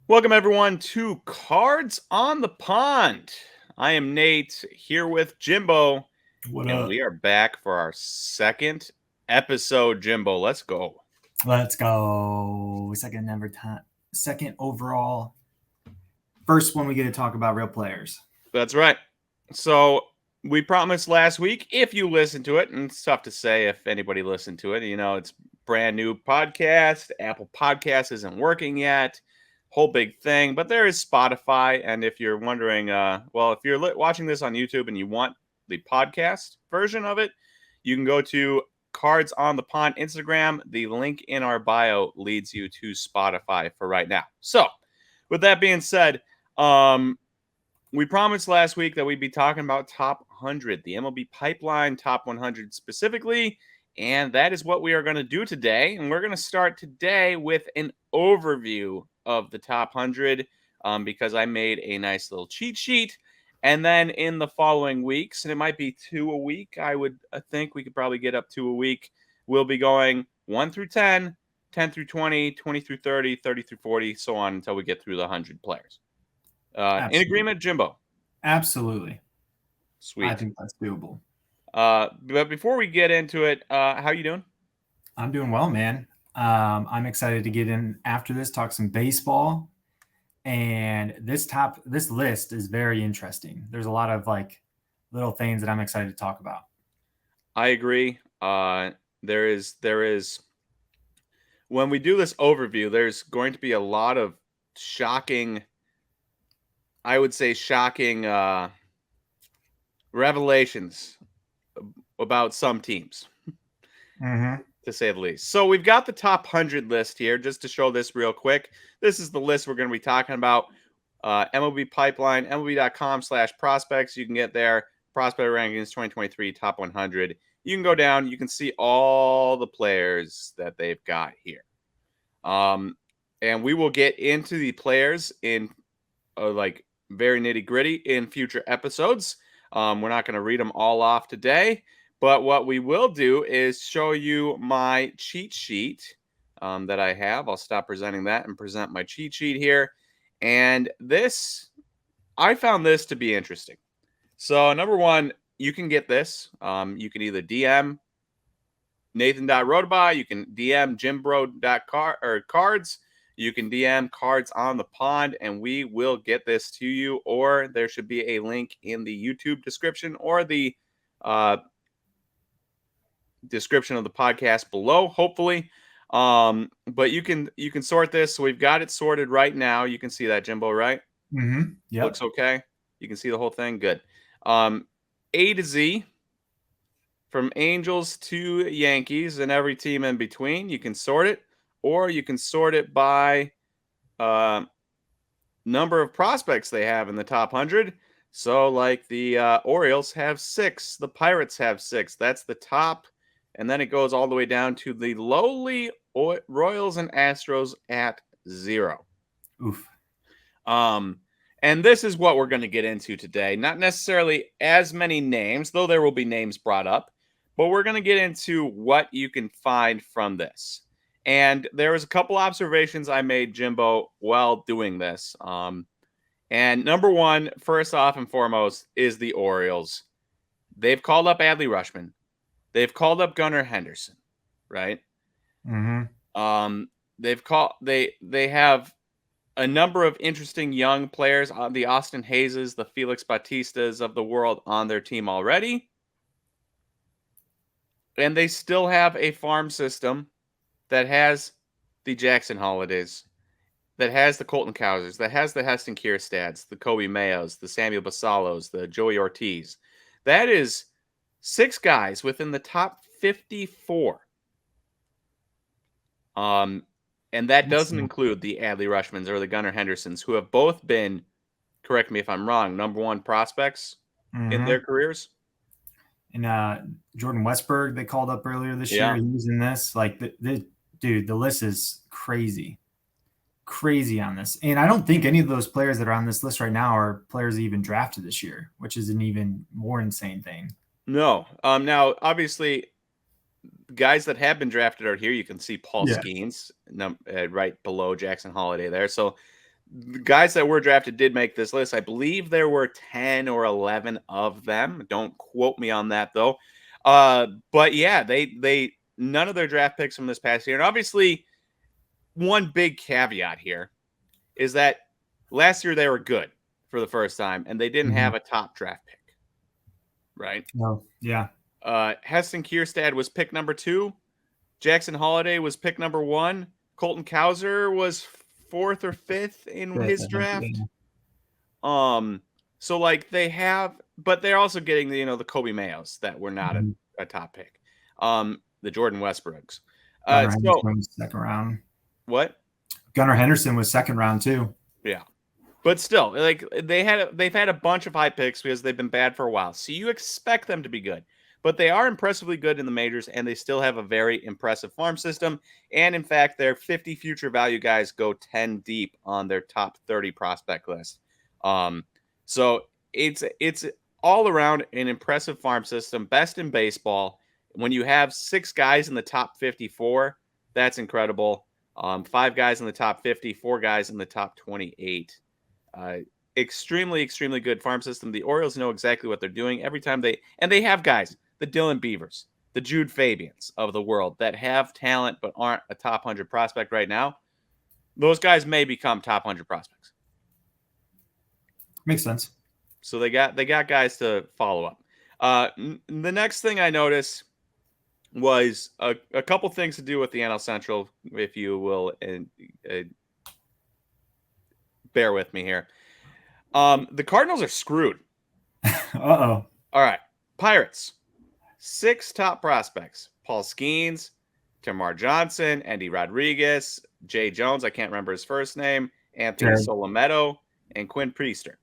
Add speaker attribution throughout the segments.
Speaker 1: Welcome, everyone, to Cards on the Pond. I am Nate, here with Jimbo,
Speaker 2: What
Speaker 1: and
Speaker 2: up?
Speaker 1: we are back for our second episode. Jimbo, let's go.
Speaker 2: Let's go. Second overall. First one we get to talk about real players.
Speaker 1: That's right. So, we promised last week, if you listen to it, and it's tough to say if anybody listened to it, it's brand new podcast. Apple Podcast isn't working yet. Whole big thing, but there is Spotify. And if you're wondering, if you're watching this on YouTube and you want the podcast version of it, you can go to Cards on the Pond Instagram. The link in our bio leads you to Spotify for right now. So, with that being said, we promised last week that we'd be talking about top 100, the MLB Pipeline top 100 specifically, and that is what we are going to do today. And we're going to start today with an overview of the top 100 because I made a nice little cheat sheet. And then in the following weeks, and it might be 2 a week, I think we could probably get up to a week, we'll be going 1 through 10, 10 through 20, 20 through 30, 30 through 40, so on until we get through the 100 players. In agreement, Jimbo?
Speaker 2: Absolutely.
Speaker 1: Sweet.
Speaker 2: I think that's doable.
Speaker 1: But before we get into it, how you doing?
Speaker 2: I'm doing well, man. I'm excited to get in after this, talk some baseball. And this list is very interesting. There's a lot of little things that I'm excited to talk about.
Speaker 1: I agree. There is when we do this overview, there's going to be a lot of shocking revelations about some teams, to say the least. So we've got the top 100 list here, just to show this real quick. This is the list we're going to be talking about. MLB Pipeline, MLB.com/prospects. You can get there. Prospect rankings 2023 top 100. You can go down. You can see all the players that they've got here. And we will get into the players in very nitty gritty in future episodes. We're not going to read them all off today, but what we will do is show you my cheat sheet that I have. I'll stop presenting that and present my cheat sheet here. And I found this to be interesting. So number one, you can get this. You can either DM Nathan.Rodaby, you can DM Jimbo.cards. You can DM Cards on the Pond, and we will get this to you. Or there should be a link in the YouTube description or the description of the podcast below, hopefully. But you can sort this. So we've got it sorted right now. You can see that, Jimbo, right?
Speaker 2: Mm-hmm. Yep.
Speaker 1: Looks okay. You can see the whole thing. Good. A to Z, from Angels to Yankees and every team in between. You can sort it. Or you can sort it by number of prospects they have in the top 100. So, like the Orioles have 6, the Pirates have 6. That's the top. And then it goes all the way down to the lowly Royals and Astros at 0.
Speaker 2: Oof.
Speaker 1: And this is what we're going to get into today. Not necessarily as many names, though there will be names brought up. But we're going to get into what you can find from this. And there was a couple observations I made, Jimbo, while doing this. And number one, first off and foremost, is the Orioles. They've called up Adley Rutschman. They've called up Gunnar Henderson, right?
Speaker 2: Mm-hmm.
Speaker 1: They have a number of interesting young players, the Austin Hayeses, the Felix Bautistas of the world on their team already. And they still have a farm system that has the Jackson Holidays, that has the Colton Cowsers, that has the Heston Kierstads, the Kobe Mayos, the Samuel Basalos, the Joey Ortiz. That is 6 guys within the top 54. And that doesn't include the Adley Rutschmans or the Gunnar Hendersons, who have both been, correct me if I'm wrong, number 1 prospects in their careers.
Speaker 2: And Jordan Westberg, they called up earlier this year. He was in this. Dude, the list is crazy on this. And I don't think any of those players that are on this list right now are players even drafted this year, which is an even more insane thing.
Speaker 1: No. Now, obviously, guys that have been drafted are here. You can see Paul Skeens right below Jackson Holiday there. So the guys that were drafted did make this list. I believe there were 10 or 11 of them. Don't quote me on that though. But yeah, they none of their draft picks from this past year. And obviously, one big caveat here is that last year they were good for the first time, and they didn't have a top draft pick. Right?
Speaker 2: No. Yeah.
Speaker 1: Heston Kierstad was pick number 2. Jackson Holiday was pick number 1. Colton Cowser was 4th or 5th in his draft. Yeah. So like they have, but they're also getting the Kobe Mayos that were not a top pick. The Jordan Westbrooks.
Speaker 2: Gunnar Henderson was second round.
Speaker 1: What?
Speaker 2: Gunnar Henderson was second round too.
Speaker 1: Yeah. But still, like they've had a bunch of high picks because they've been bad for a while. So you expect them to be good. But they are impressively good in the majors, and they still have a very impressive farm system. And in fact, their 50 future value guys go 10 deep on their top 30 prospect list. So it's all around an impressive farm system, best in baseball. When you have 6 guys in the top 54, that's incredible. 5 guys in the top 50, 4 guys in the top 28. Extremely, extremely good farm system. The Orioles know exactly what they're doing every time they have guys, the Dylan Beavers, the Jude Fabians of the world that have talent but aren't a top 100 prospect right now. Those guys may become top 100 prospects.
Speaker 2: Makes sense.
Speaker 1: So they got guys to follow up. The next thing I noticed was a couple things to do with the NL Central, if you will, and bear with me here. The Cardinals are screwed.
Speaker 2: Uh-oh.
Speaker 1: All right. Pirates. 6 top prospects. Paul Skeens, Tamar Johnson, Andy Rodriguez, Jay Jones, I can't remember his first name, Anthony Solometo, and Quinn Priester.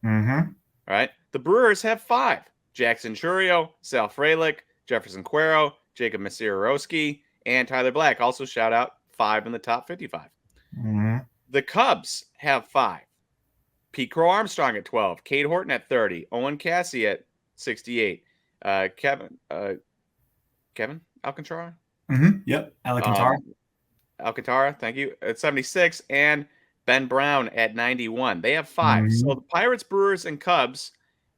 Speaker 2: Mm-hmm.
Speaker 1: All right. The Brewers have 5. Jackson Churio, Sal Frelick, Jefferson Cuero, Jacob Masiorowski, and Tyler Black. Also shout out 5 in the top 55.
Speaker 2: Mm-hmm.
Speaker 1: The Cubs have 5. Pete Crow Armstrong at 12, Cade Horton at 30, Owen Cassie at 68, Kevin Alcantara?
Speaker 2: Mm-hmm. Yep,
Speaker 1: Alcantara, thank you, at 76, and Ben Brown at 91. They have 5. Mm-hmm. So the Pirates, Brewers, and Cubs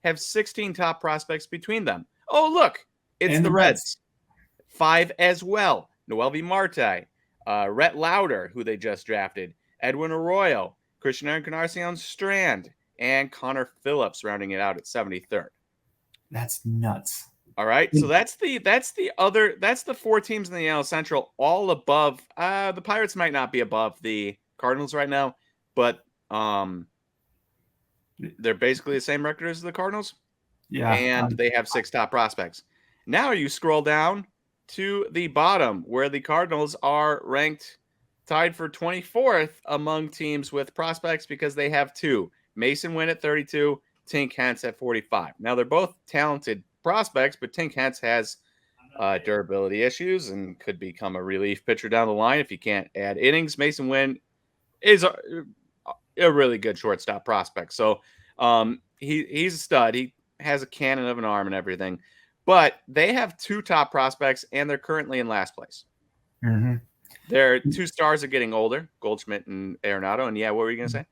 Speaker 1: have 16 top prospects between them. Oh, look, it's the Reds. 5 as well. Noelvi Marte, Rhett Lauder, who they just drafted, Edwin Arroyo, Christian Encarnacion Strand, and Connor Phillips rounding it out at 73rd.
Speaker 2: That's nuts.
Speaker 1: All right. So that's the 4 teams in the NL Central, all above. The Pirates might not be above the Cardinals right now, but they're basically the same record as the Cardinals.
Speaker 2: Yeah.
Speaker 1: And they have 6 top prospects. Now you scroll down to the bottom where the Cardinals are ranked tied for 24th among teams with prospects because they have 2. Mason Wynn at 32, Tink Hence at 45. Now, they're both talented prospects, but Tink Hence has durability issues and could become a relief pitcher down the line if you can't add innings. Mason Wynn is a really good shortstop prospect. So he's a stud. He has a cannon of an arm and everything. But they have 2 top prospects, and they're currently in last place.
Speaker 2: Mm-hmm.
Speaker 1: Their 2 stars are getting older, Goldschmidt and Arenado. And yeah, what were you going to say?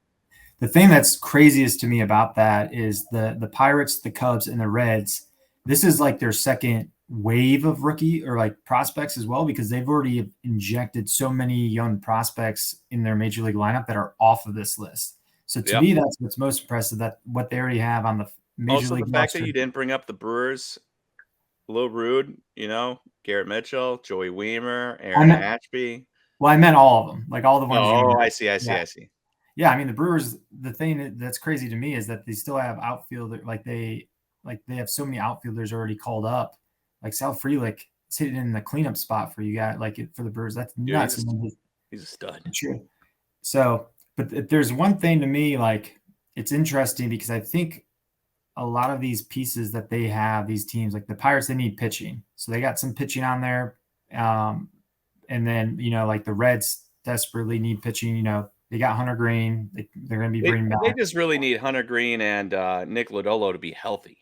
Speaker 2: The thing that's craziest to me about that is the Pirates, the Cubs, and the Reds. This is like their second wave of rookie or like prospects as well, because they've already injected so many young prospects in their major league lineup that are off of this list. So to me, that's what's most impressive, that what they already have on the major league.
Speaker 1: Also, the fact that you didn't bring up the Brewers, a little rude, Garrett Mitchell, Joey Weimer, Aaron Ashby.
Speaker 2: Well, I meant all of them, like all the ones.
Speaker 1: Oh, I see.
Speaker 2: Yeah, I mean the Brewers. The thing that's crazy to me is that they still have outfielder. Like they have so many outfielders already called up. Like Sal Frelick sitting in the cleanup spot for you guys. Like for the Brewers, that's nuts.
Speaker 1: He's a stud.
Speaker 2: True. So, but there's one thing to me, like it's interesting because I think a lot of these pieces that they have, these teams, like the Pirates, they need pitching. So they got some pitching on there. And then, like the Reds desperately need pitching. They got Hunter Green. They're going to be bringing back.
Speaker 1: They just really need Hunter Green and Nick Lodolo to be healthy.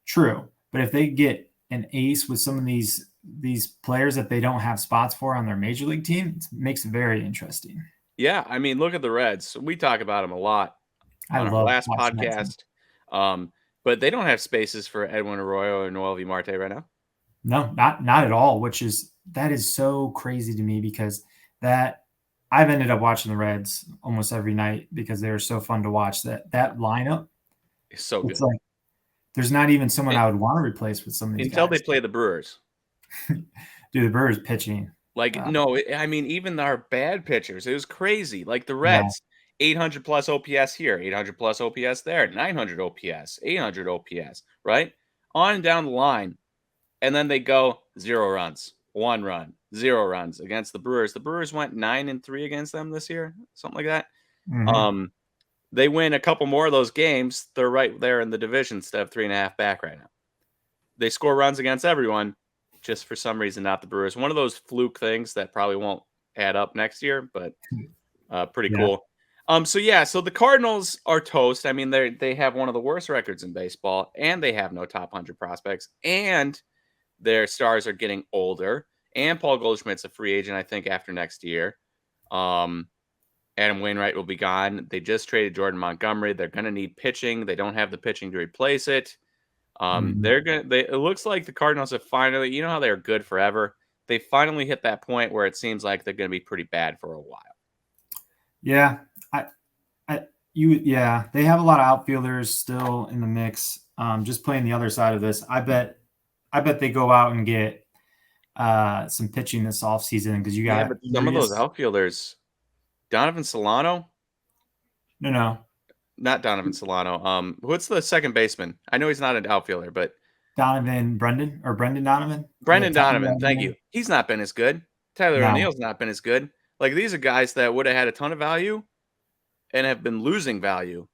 Speaker 2: True. But if they get an ace with some of these players that they don't have spots for on their major league team, it makes it very interesting.
Speaker 1: Yeah, I mean, look at the Reds. We talk about them a lot
Speaker 2: I
Speaker 1: on our
Speaker 2: love
Speaker 1: last
Speaker 2: watching that team.
Speaker 1: podcast. But they don't have spaces for Edwin Arroyo or Noel V. Marte right now.
Speaker 2: No, not at all. That is so crazy to me because that I've ended up watching the Reds almost every night because they were so fun to watch. That lineup,
Speaker 1: It's so
Speaker 2: it's
Speaker 1: good.
Speaker 2: like there's not even someone
Speaker 1: It,
Speaker 2: I would want to replace with some of these
Speaker 1: until they
Speaker 2: guys.
Speaker 1: play the Brewers.
Speaker 2: Dude, the Brewers pitching.
Speaker 1: Like, no, I mean, even our bad pitchers, it was crazy. Like the
Speaker 2: Yeah.
Speaker 1: Reds, 800 plus OPS here, 800 plus OPS there, 900 OPS, 800 OPS, right? On and down the line. And then they go 0 runs, 1 run, 0 runs against the Brewers. The Brewers went 9-3 against them this year, something like that.
Speaker 2: Mm-hmm.
Speaker 1: They win a couple more of those games. They're right there in the division instead of 3.5 back right now. They score runs against everyone, just for some reason not the Brewers. One of those fluke things that probably won't add up next year, but pretty
Speaker 2: Yeah.
Speaker 1: cool. So the Cardinals are toast. I mean, they have one of the worst records in baseball, and they have no top 100 prospects, and their stars are getting older. And Paul Goldschmidt's a free agent, I think, after next year. Adam Wainwright will be gone. They just traded Jordan Montgomery. They're going to need pitching. They don't have the pitching to replace it.
Speaker 2: Mm-hmm.
Speaker 1: It looks like the Cardinals have finally, you know how they're good forever. They finally hit that point where it seems like they're going to be pretty bad for a while.
Speaker 2: Yeah. Yeah, they have a lot of outfielders still in the mix. Just playing the other side of this, I bet they go out and get some pitching this offseason because you
Speaker 1: Yeah,
Speaker 2: got
Speaker 1: but some of those
Speaker 2: Urias.
Speaker 1: outfielders, Donovan Solano,
Speaker 2: No,
Speaker 1: not Donovan Solano. What's the second baseman? I know he's not an outfielder, but
Speaker 2: Brendan Donovan.
Speaker 1: Brendan
Speaker 2: Tommy
Speaker 1: Donovan. Thank you.
Speaker 2: Edman.
Speaker 1: He's not been as good. Tyler
Speaker 2: No,
Speaker 1: O'Neill's not been as good. Like these are guys that would have had a ton of value and have been losing value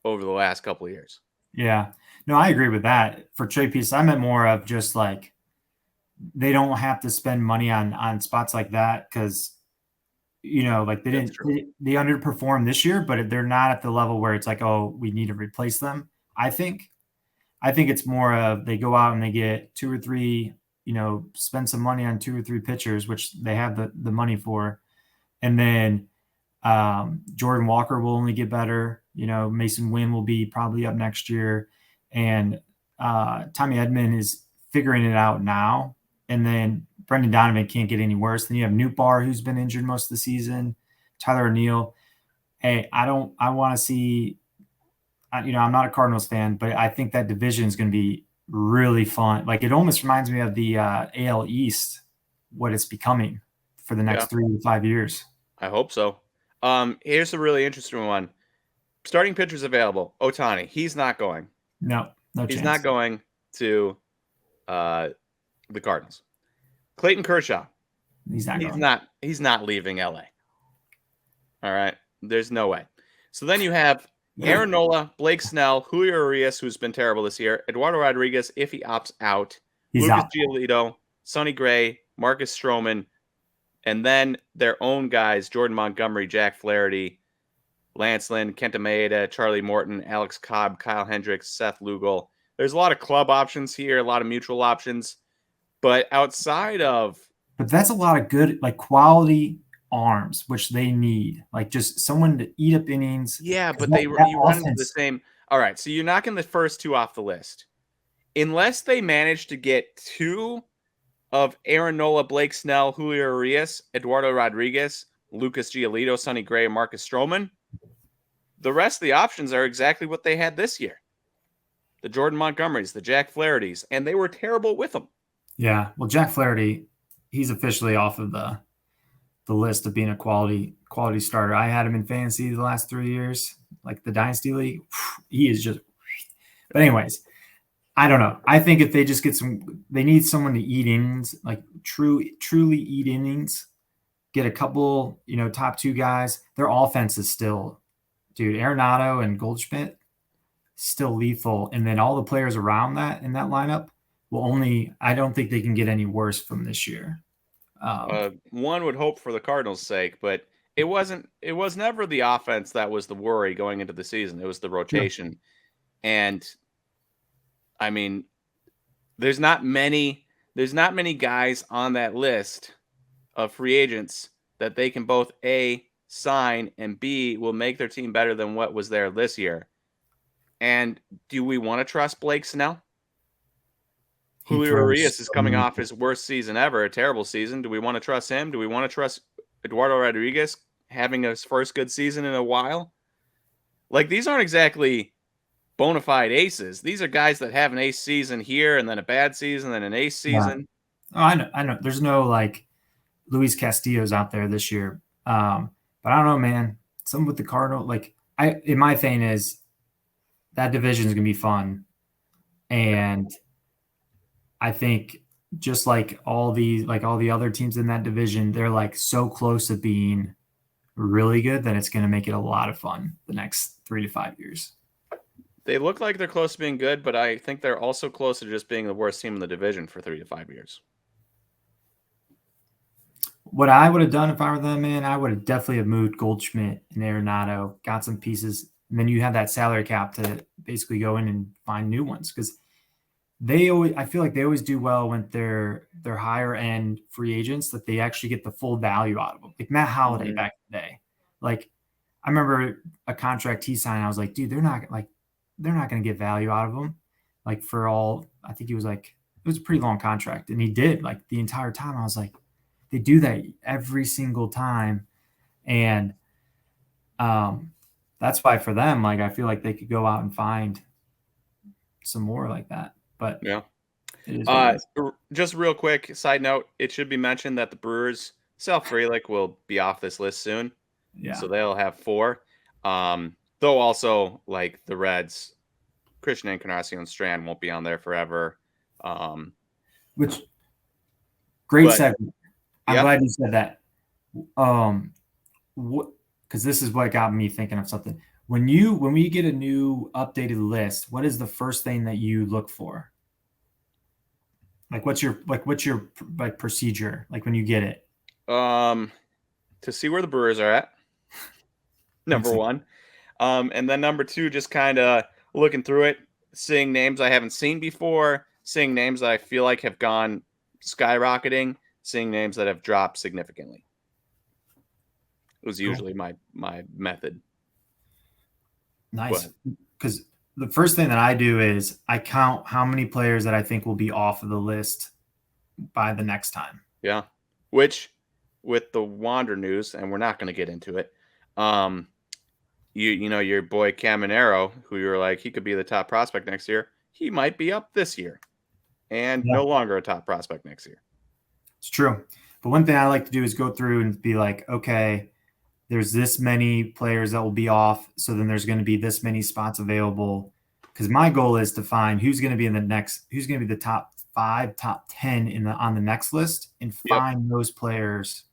Speaker 1: over the last couple of years.
Speaker 2: yeah, no, I agree with that. For trade piece, I meant more of just like they don't have to spend money on spots like that because like
Speaker 1: That's true.
Speaker 2: they underperformed this year, but they're not at the level where it's like, oh, we need to replace them. I think it's more of they go out and they get 2 or 3, spend some money on 2 or 3 pitchers, which they have the money for, and then Jordan Walker will only get better. Mason Wynn will be probably up next year, and Tommy Edman is figuring it out now. And then Brendan Donovan can't get any worse. Then you have Newt Barr, who's been injured most of the season. Tyler O'Neill. Hey, I want to see. I'm not a Cardinals fan, but I think that division is going to be really fun. Like it almost reminds me of the AL East, what it's becoming for the next
Speaker 1: Yeah,
Speaker 2: 3 to 5 years.
Speaker 1: I hope so. Here's a really interesting one. Starting pitchers available. Ohtani. He's not going.
Speaker 2: No
Speaker 1: He's not
Speaker 2: chance.
Speaker 1: going to the Cardinals. Clayton Kershaw.
Speaker 2: He's not
Speaker 1: He's
Speaker 2: going.
Speaker 1: not. He's not leaving LA. All right. There's no way. So then you have Aaron Nola, Blake Snell, Julio Urias, who's been terrible this year, Eduardo Rodriguez, if he opts out,
Speaker 2: He's
Speaker 1: Lucas
Speaker 2: out.
Speaker 1: Giolito, Sonny Gray, Marcus Stroman, and then their own guys, Jordan Montgomery, Jack Flaherty, Lance Lynn, Kenta Maeda, Charlie Morton, Alex Cobb, Kyle Hendricks, Seth Lugo. There's a lot of club options here, a lot of mutual options. But outside of
Speaker 2: But that's a lot of good, like quality arms, which they need. Like just someone to eat up innings.
Speaker 1: yeah,
Speaker 2: 'Cause
Speaker 1: but
Speaker 2: that
Speaker 1: you run into the
Speaker 2: offense.
Speaker 1: same. All right, so you're knocking the first two off the list. Unless they manage to get two of Aaron Nola, Blake Snell, Julio Urias, Eduardo Rodriguez, Lucas Giolito, Sonny Gray, and Marcus Stroman, the rest of the options are exactly what they had this year. The Jordan Montgomerys, the Jack Flahertys, and they were terrible with them.
Speaker 2: Yeah. Well, Jack Flaherty, he's officially off of the list of being a quality starter. I had him in fantasy the last 3 years, like the Dynasty League. He is just. But anyways, I don't know. I think if they just get they need someone to eat innings, like truly eat innings. Get a couple, top 2 guys. Their offense is still, dude. Arenado and Goldschmidt still lethal, and then all the players around that in that lineup will only. I don't think they can get any worse from this year.
Speaker 1: One would hope for the Cardinals' sake, but it wasn't. It was never the offense that was the worry going into the season. It was the rotation, and I mean, there's not many guys on that list of free agents that they can both A, sign, and B, will make their team better than what was there this year. And do we want to trust Blake Snell? Julio Urias is coming off his worst season ever, a terrible season. Do we want to trust him? Do we want to trust Eduardo Rodriguez having his first good season in a while? Like, these aren't exactly bona fide aces. These are guys that have an ace season here and then a bad season, then an ace season.
Speaker 2: Yeah. Oh, I know. There's no like Luis Castillo's out there this year. But I don't know, man. Something with the Cardinal, like in my thing is that division is gonna be fun. And I think just like all the other teams in that division, they're like so close to being really good that it's gonna make it a lot of fun the next 3 to 5 years.
Speaker 1: They look like they're close to being good, but I think they're also close to just being the worst team in the division for 3 to 5 years.
Speaker 2: What I would have done if I were them, man, I would have definitely have moved Goldschmidt and Arenado, got some pieces, and then you have that salary cap to basically go in and find new ones because I feel like they always do well when they're higher end free agents that they actually get the full value out of them. Like Matt Holliday back in the day, like I remember a contract he signed. I was like, dude, they're not going to get value out of him. Like for all, I think it was a pretty long contract, and he did like the entire time. I was like, they do that every single time. And that's why for them, like, I feel like they could go out and find some more like that. But
Speaker 1: yeah,
Speaker 2: it is what it is.
Speaker 1: Just real quick side note, it should be mentioned that the Brewers, Sal Frelick will be off this list soon.
Speaker 2: Yeah.
Speaker 1: So they'll have 4. Though also like the Reds, Christian Encarnacion Strand won't be on there forever.
Speaker 2: Which great segment. I'm glad you said that. Because this is what got me thinking of something. When we get a new updated list, what is the first thing that you look for? Like what's your procedure like when you get it?
Speaker 1: To see where the Brewers are at. Number 1. And then number 2, just kind of looking through it, seeing names I haven't seen before, seeing names that I feel like have gone skyrocketing, seeing names that have dropped significantly. It was usually my method.
Speaker 2: Nice. Because the first thing that I do is I count how many players that I think will be off of the list by the next time.
Speaker 1: Yeah. Which, with the Wander news, and we're not going to get into it, you know, your boy Caminero, who you're like, he could be the top prospect next year, he might be up this year and no longer a top prospect next year.
Speaker 2: It's true. But one thing I like to do is go through and be like, okay, there's this many players that will be off. So then there's going to be this many spots available. Because my goal is to find who's going to be who's going to be the top 5, top 10 on the next list, and find those players.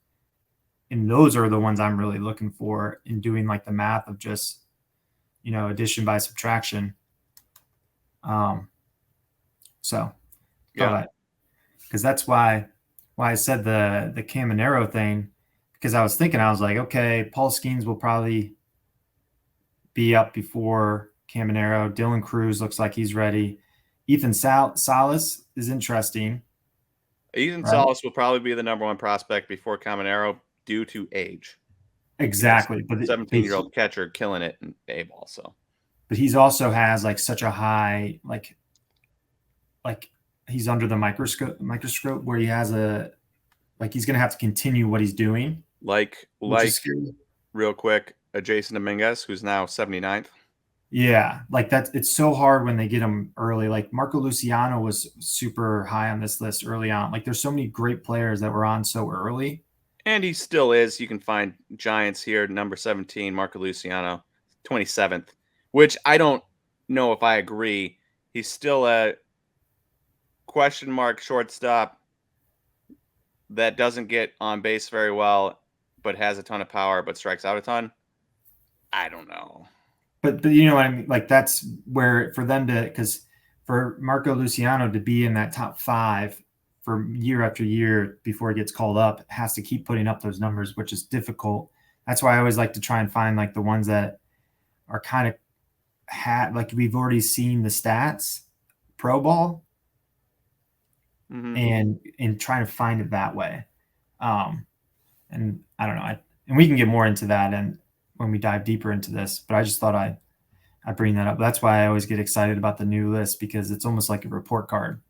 Speaker 2: And those are the ones I'm really looking for in doing like the math of just, addition by subtraction. Because that's why I said the Caminero thing, because I was like, okay, Paul Skeens will probably be up before Caminero. Dylan Cruz looks like he's ready. Ethan Salas is interesting.
Speaker 1: Ethan Salas will probably be the number 1 prospect before Caminero due to age.
Speaker 2: Exactly. But
Speaker 1: 17-year-old catcher killing it in A-ball. So,
Speaker 2: but he's also has like such a high, like he's under the microscope where he has he's going to have to continue what he's doing.
Speaker 1: Like real quick, Jason Dominguez, who's now 79th.
Speaker 2: Yeah, like it's so hard when they get him early. Like Marco Luciano was super high on this list early on. Like there's so many great players that were on so early.
Speaker 1: And he still is. You can find Giants here, number 17, Marco Luciano, 27th, which I don't know if I agree. He's still a question mark shortstop that doesn't get on base very well, but has a ton of power, but strikes out a ton. I don't know.
Speaker 2: But you know what I mean? Like that's where for them because for Marco Luciano to be in that top 5 for year after year before he gets called up, has to keep putting up those numbers, which is difficult. That's why I always like to try and find like the ones that are kind of like we've already seen the stats, pro ball, and trying to find it that way. And I don't know. and we can get more into that and when we dive deeper into this. But I just thought I bring that up. That's why I always get excited about the new list because it's almost like a report card.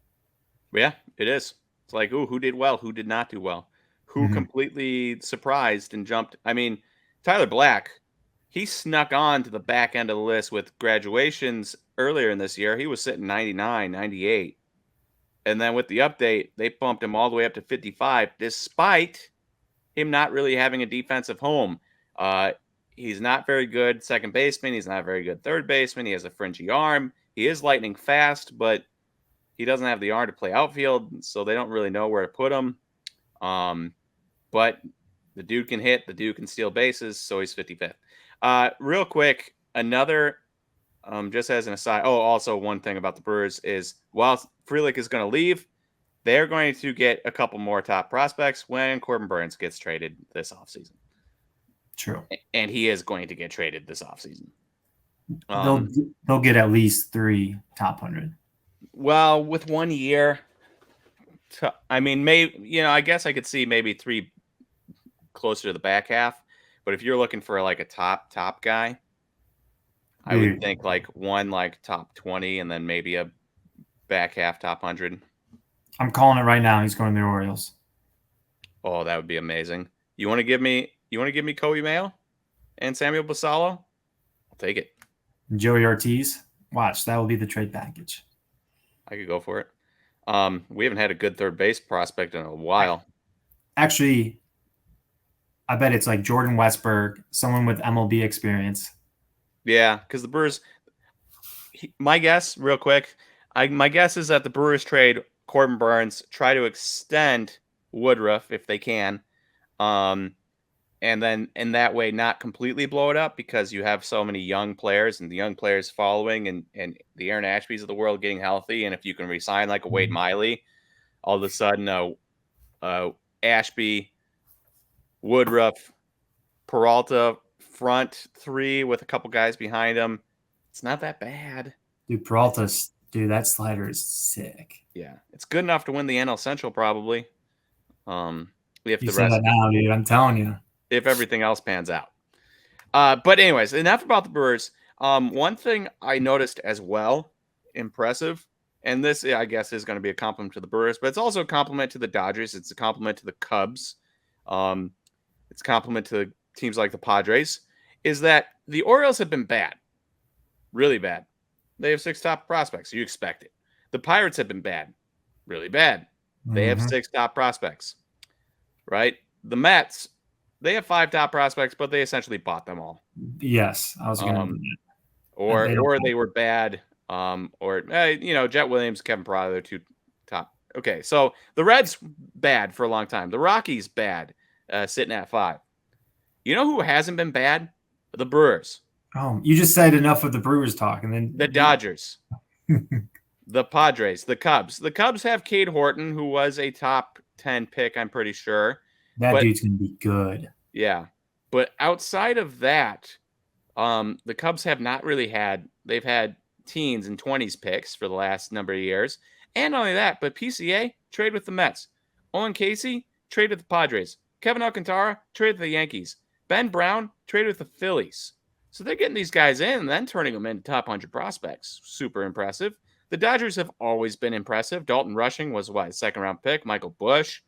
Speaker 1: Yeah, it is. It's like, ooh, who did well? Who did not do well? Who
Speaker 2: Mm-hmm.
Speaker 1: completely surprised and jumped? I mean, Tyler Black, he snuck on to the back end of the list with graduations earlier in this year. He was sitting 99, 98. And then with the update, they bumped him all the way up to 55, despite him not really having a defensive home. Uh, he's not very good second baseman. He's not very good third baseman. He has a fringy arm. He is lightning fast, but he doesn't have the arm to play outfield, so they don't really know where to put him. But the dude can hit. The dude can steal bases, so he's 55th. Real quick, another, just as an aside. Oh, also one thing about the Brewers is while Frelick is going to leave, they're going to get a couple more top prospects when Corbin Burns gets traded this offseason.
Speaker 2: True.
Speaker 1: And he is going to get traded this offseason.
Speaker 2: They'll get at least 3 top 100.
Speaker 1: Well, with 1 year, I mean, maybe, I guess I could see maybe 3 closer to the back half. But if you're looking for like a top guy, I would think like one like top 20 and then maybe a back half top 100.
Speaker 2: I'm calling it right now. He's going to the Orioles.
Speaker 1: Oh, that would be amazing. You want to give me Kobe Mayo and Samuel Basallo? I'll take it.
Speaker 2: Joey Ortiz. Watch, that will be the trade package.
Speaker 1: I could go for it. We haven't had a good third base prospect in a while.
Speaker 2: Actually, I bet it's like Jordan Westberg, someone with MLB experience.
Speaker 1: Yeah, because the Brewers, my guess, real quick, my guess is that the Brewers trade Corbin Burns, try to extend Woodruff if they can, and then in that way not completely blow it up because you have so many young players and the young players following and the Aaron Ashbys of the world getting healthy. And if you can resign like a Wade Miley, all of a sudden Ashby, Woodruff, Peralta front 3 with a couple guys behind him. It's not that bad.
Speaker 2: Dude, Peralta's, that slider is sick.
Speaker 1: Yeah, it's good enough to win the NL Central probably. If
Speaker 2: you
Speaker 1: the
Speaker 2: say
Speaker 1: rest
Speaker 2: that now, dude, I'm telling you.
Speaker 1: If everything else pans out. But anyways, enough about the Brewers. One thing I noticed as well, impressive, and this I guess is going to be a compliment to the Brewers, but it's also a compliment to the Dodgers. It's a compliment to the Cubs. It's a compliment to teams like the Padres, is that the Orioles have been bad. Really bad. They have 6 top prospects. You expect it. The Pirates have been bad. Really bad. They have 6 top prospects. Right? The Mets, they have 5 top prospects, but they essentially bought them all.
Speaker 2: Yes, I was going to do that.
Speaker 1: Or they were bad. Jet Williams, Kevin Parada, they're 2 top. Okay, so the Reds, bad for a long time. The Rockies, bad, sitting at 5. You know who hasn't been bad? The Brewers.
Speaker 2: Oh, you just said enough of the Brewers talk, and then
Speaker 1: the Dodgers, the Padres, the Cubs. The Cubs have Cade Horton, who was a top 10 pick, I'm pretty sure.
Speaker 2: That dude's going to be good.
Speaker 1: Yeah. But outside of that, the Cubs have not really they've had teens and 20s picks for the last number of years. And not only that, but PCA, trade with the Mets. Owen Casey, trade with the Padres. Kevin Alcantara, trade with the Yankees. Ben Brown, trade with the Phillies. So they're getting these guys in and then turning them into top 100 prospects. Super impressive. The Dodgers have always been impressive. Dalton Rushing was a second-round pick. Michael Busch,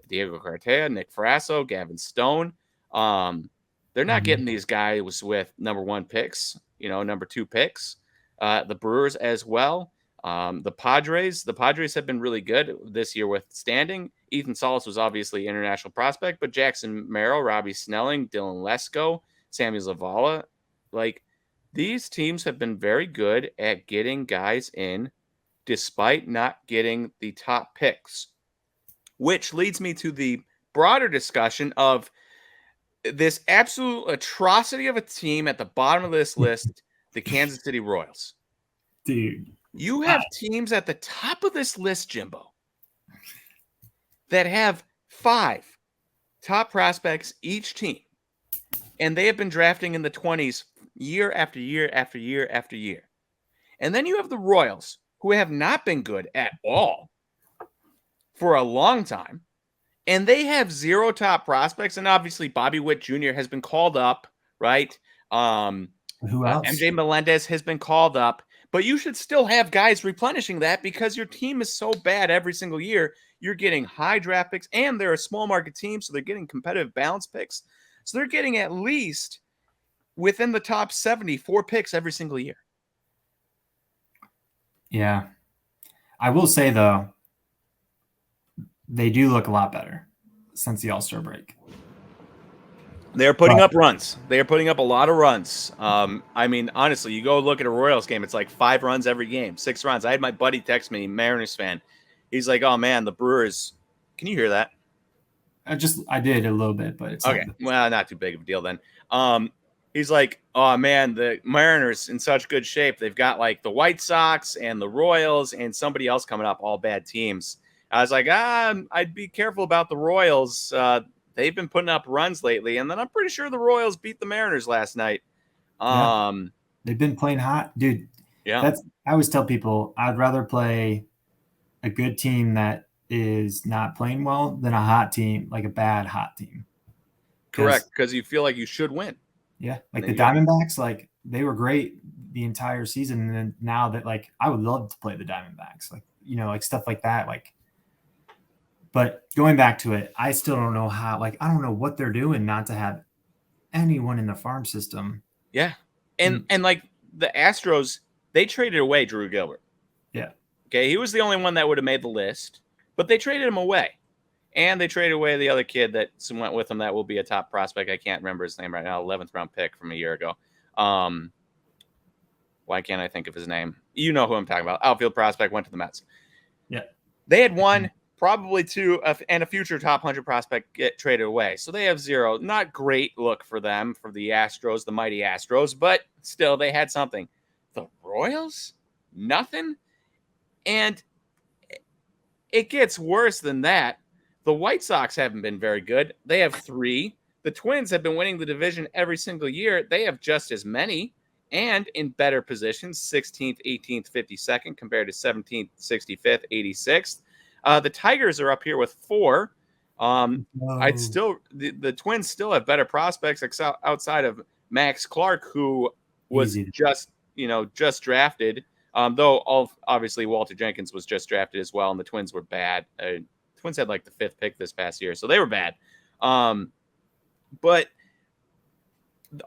Speaker 1: Diego Cartaya, Nick Frasso, Gavin Stone. They're not getting these guys with number 1 picks, number 2 picks. The Brewers as well. The Padres have been really good this year with standing. Ethan Salas was obviously an international prospect, but Jackson Merrill, Robbie Snelling, Dylan Lesko, Sammy Zavala, these teams have been very good at getting guys in despite not getting the top picks, which leads me to the broader discussion of this absolute atrocity of a team at the bottom of this list, the Kansas City Royals.
Speaker 2: Dude.
Speaker 1: You have teams at the top of this list, Jimbo, that have 5 top prospects each team, and they have been drafting in the 20s year after year after year after year. And then you have the Royals, who have not been good at all for a long time, and they have 0 top prospects. And obviously, Bobby Witt Jr. has been called up, right?
Speaker 2: Who else?
Speaker 1: MJ Melendez has been called up, but you should still have guys replenishing that because your team is so bad every single year. You're getting high draft picks, and they're a small market team, so they're getting competitive balance picks. So they're getting at least within the top 74 picks every single year.
Speaker 2: Yeah. I will say, though, they do look a lot better since the All-Star break.
Speaker 1: They're putting up runs. They are putting up a lot of runs. I mean, honestly, you go look at a Royals game, it's like 5 runs every game, 6 runs. I had my buddy text me, Mariners fan. He's like, oh, man, the Brewers. Can you hear that?
Speaker 2: I did a little bit, but it's
Speaker 1: okay. Not too big of a deal then. He's like, oh, man, the Mariners in such good shape. They've got like the White Sox and the Royals and somebody else coming up, all bad teams. I was like, I'd be careful about the Royals. They've been putting up runs lately, and then I'm pretty sure the Royals beat the Mariners last night.
Speaker 2: They've been playing hot, dude.
Speaker 1: Yeah,
Speaker 2: I always tell people I'd rather play a good team that is not playing well than a hot team, like a bad hot team.
Speaker 1: Correct, because you feel like you should win.
Speaker 2: Yeah, like the Diamondbacks, like they were great the entire season, and then now that like I would love to play the Diamondbacks, like like stuff like that, like. But going back to it, I still don't know how. Like I don't know what they're doing not to have anyone in the farm system.
Speaker 1: Yeah, and like the Astros, they traded away Drew Gilbert.
Speaker 2: Yeah.
Speaker 1: Okay, he was the only one that would have made the list, but they traded him away. And they traded away the other kid that went with him that will be a top prospect. I can't remember his name right now. 11th round pick from a year ago. Why can't I think of his name? You know who I'm talking about. Outfield prospect, went to the Mets.
Speaker 2: Yeah.
Speaker 1: They had one, probably two, and a future top 100 prospect get traded away. So they have 0. Not great look for them, for the Astros, the mighty Astros, but still they had something. The Royals? Nothing? And it gets worse than that. The White Sox haven't been very good. They have 3. The Twins have been winning the division every single year. They have just as many and in better positions, 16th, 18th, 52nd compared to 17th, 65th, 86th. The Tigers are up here with 4. I'd still the Twins still have better prospects outside of Max Clark, who was just drafted. Though obviously Walter Jenkins was just drafted as well, and the Twins were bad. Twins had like the 5th pick this past year, so they were bad. But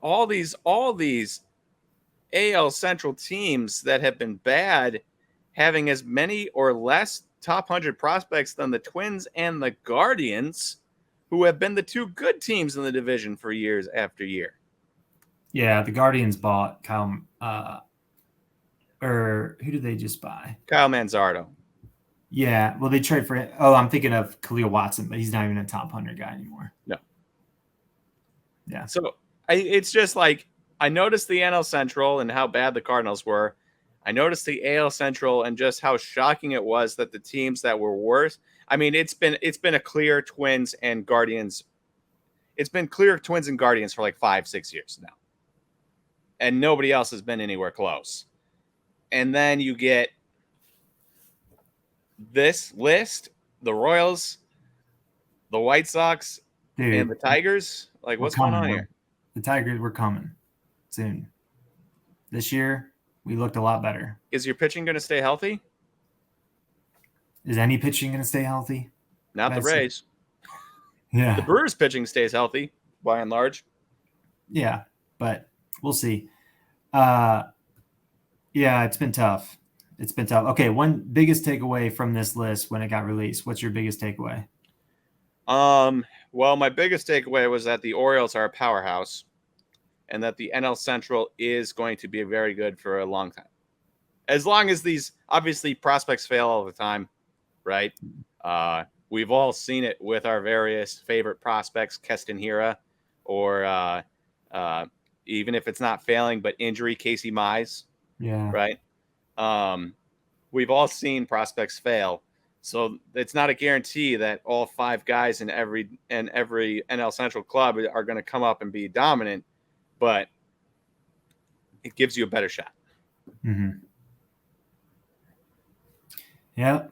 Speaker 1: all these AL Central teams that have been bad, having as many or less top 100 prospects than the Twins and the Guardians, who have been the 2 good teams in the division for years after year.
Speaker 2: Yeah, the Guardians bought Kyle. Or who did they just buy?
Speaker 1: Kyle Manzardo.
Speaker 2: Yeah, well, they trade for it. Oh, I'm thinking of Khalil Watson, but he's not even a top 100 guy anymore.
Speaker 1: No.
Speaker 2: Yeah.
Speaker 1: So it's just like I noticed the NL Central and how bad the Cardinals were. I noticed the AL Central and just how shocking it was that the teams that were worse. I mean, it's been a clear Twins and Guardians. It's been clear Twins and Guardians for like 5-6 years now, and nobody else has been anywhere close. And then you get this list: the Royals, the White Sox, and the Tigers. Like, what's going on here?
Speaker 2: The Tigers were coming soon. This year, we looked a lot better.
Speaker 1: Is your pitching going to stay healthy?
Speaker 2: Is any pitching going to stay healthy?
Speaker 1: Not the Rays.
Speaker 2: Yeah.
Speaker 1: The Brewers' pitching stays healthy, by and large.
Speaker 2: Yeah, but we'll see. Yeah, it's been tough. Okay, one biggest takeaway from this list when it got released. What's your biggest takeaway?
Speaker 1: Well, my biggest takeaway was that the Orioles are a powerhouse and that the NL Central is going to be very good for a long time. As long as these, obviously, prospects fail all the time, right? We've all seen it with our various favorite prospects, Keston Hiura, or even if it's not failing, but injury, Casey Mize.
Speaker 2: Yeah.
Speaker 1: Right. We've all seen prospects fail. So it's not a guarantee that all 5 guys in every NL Central club are going to come up and be dominant, but it gives you a better shot.
Speaker 2: Mm-hmm. Yeah.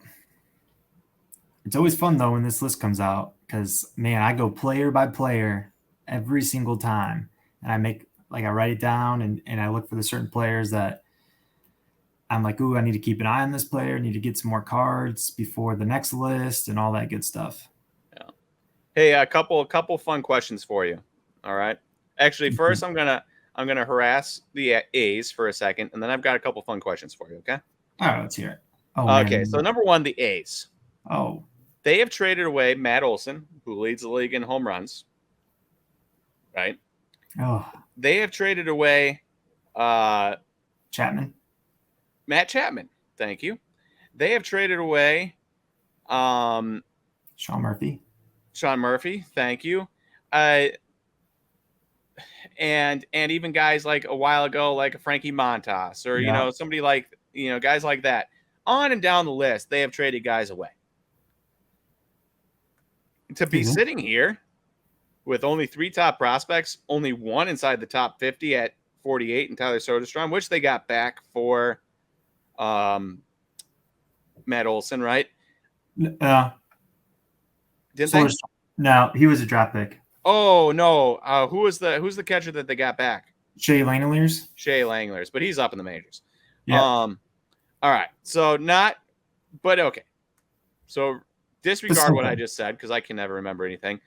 Speaker 2: It's always fun, though, when this list comes out. because man, I go player by player every single time, and I write it down and I look for the certain players that I'm like, ooh, I need to keep an eye on this player. I need to get some more cards before the next list and all that good stuff.
Speaker 1: Yeah. Hey, a couple fun questions for you. All right. Actually, first I'm gonna harass the A's for a second, and then I've got a couple fun questions for you. Okay.
Speaker 2: All right, let's hear it. Oh
Speaker 1: Okay.
Speaker 2: man.
Speaker 1: So number one, the A's.
Speaker 2: Oh.
Speaker 1: They have traded away Matt Olson, who leads the league in home runs. Right.
Speaker 2: Oh.
Speaker 1: They have traded away
Speaker 2: Chapman.
Speaker 1: Matt Chapman. Thank you. They have traded away
Speaker 2: Sean Murphy.
Speaker 1: Sean Murphy. Thank you. And even guys like a while ago, like a Frankie Montas or somebody like guys like that. On and down the list, they have traded guys away. To be sitting here with only 3 top prospects, only one inside the top 50 at 48 and Tyler Soderstrom, which they got back for Matt Olson, right?
Speaker 2: Didn't they? No, he was a draft pick.
Speaker 1: Oh no, who's the catcher that they got back?
Speaker 2: Shea Langeliers.
Speaker 1: Shea Langeliers, but he's up in the majors.
Speaker 2: Yeah.
Speaker 1: All right, so but okay. So disregard what I just said because I can never remember anything.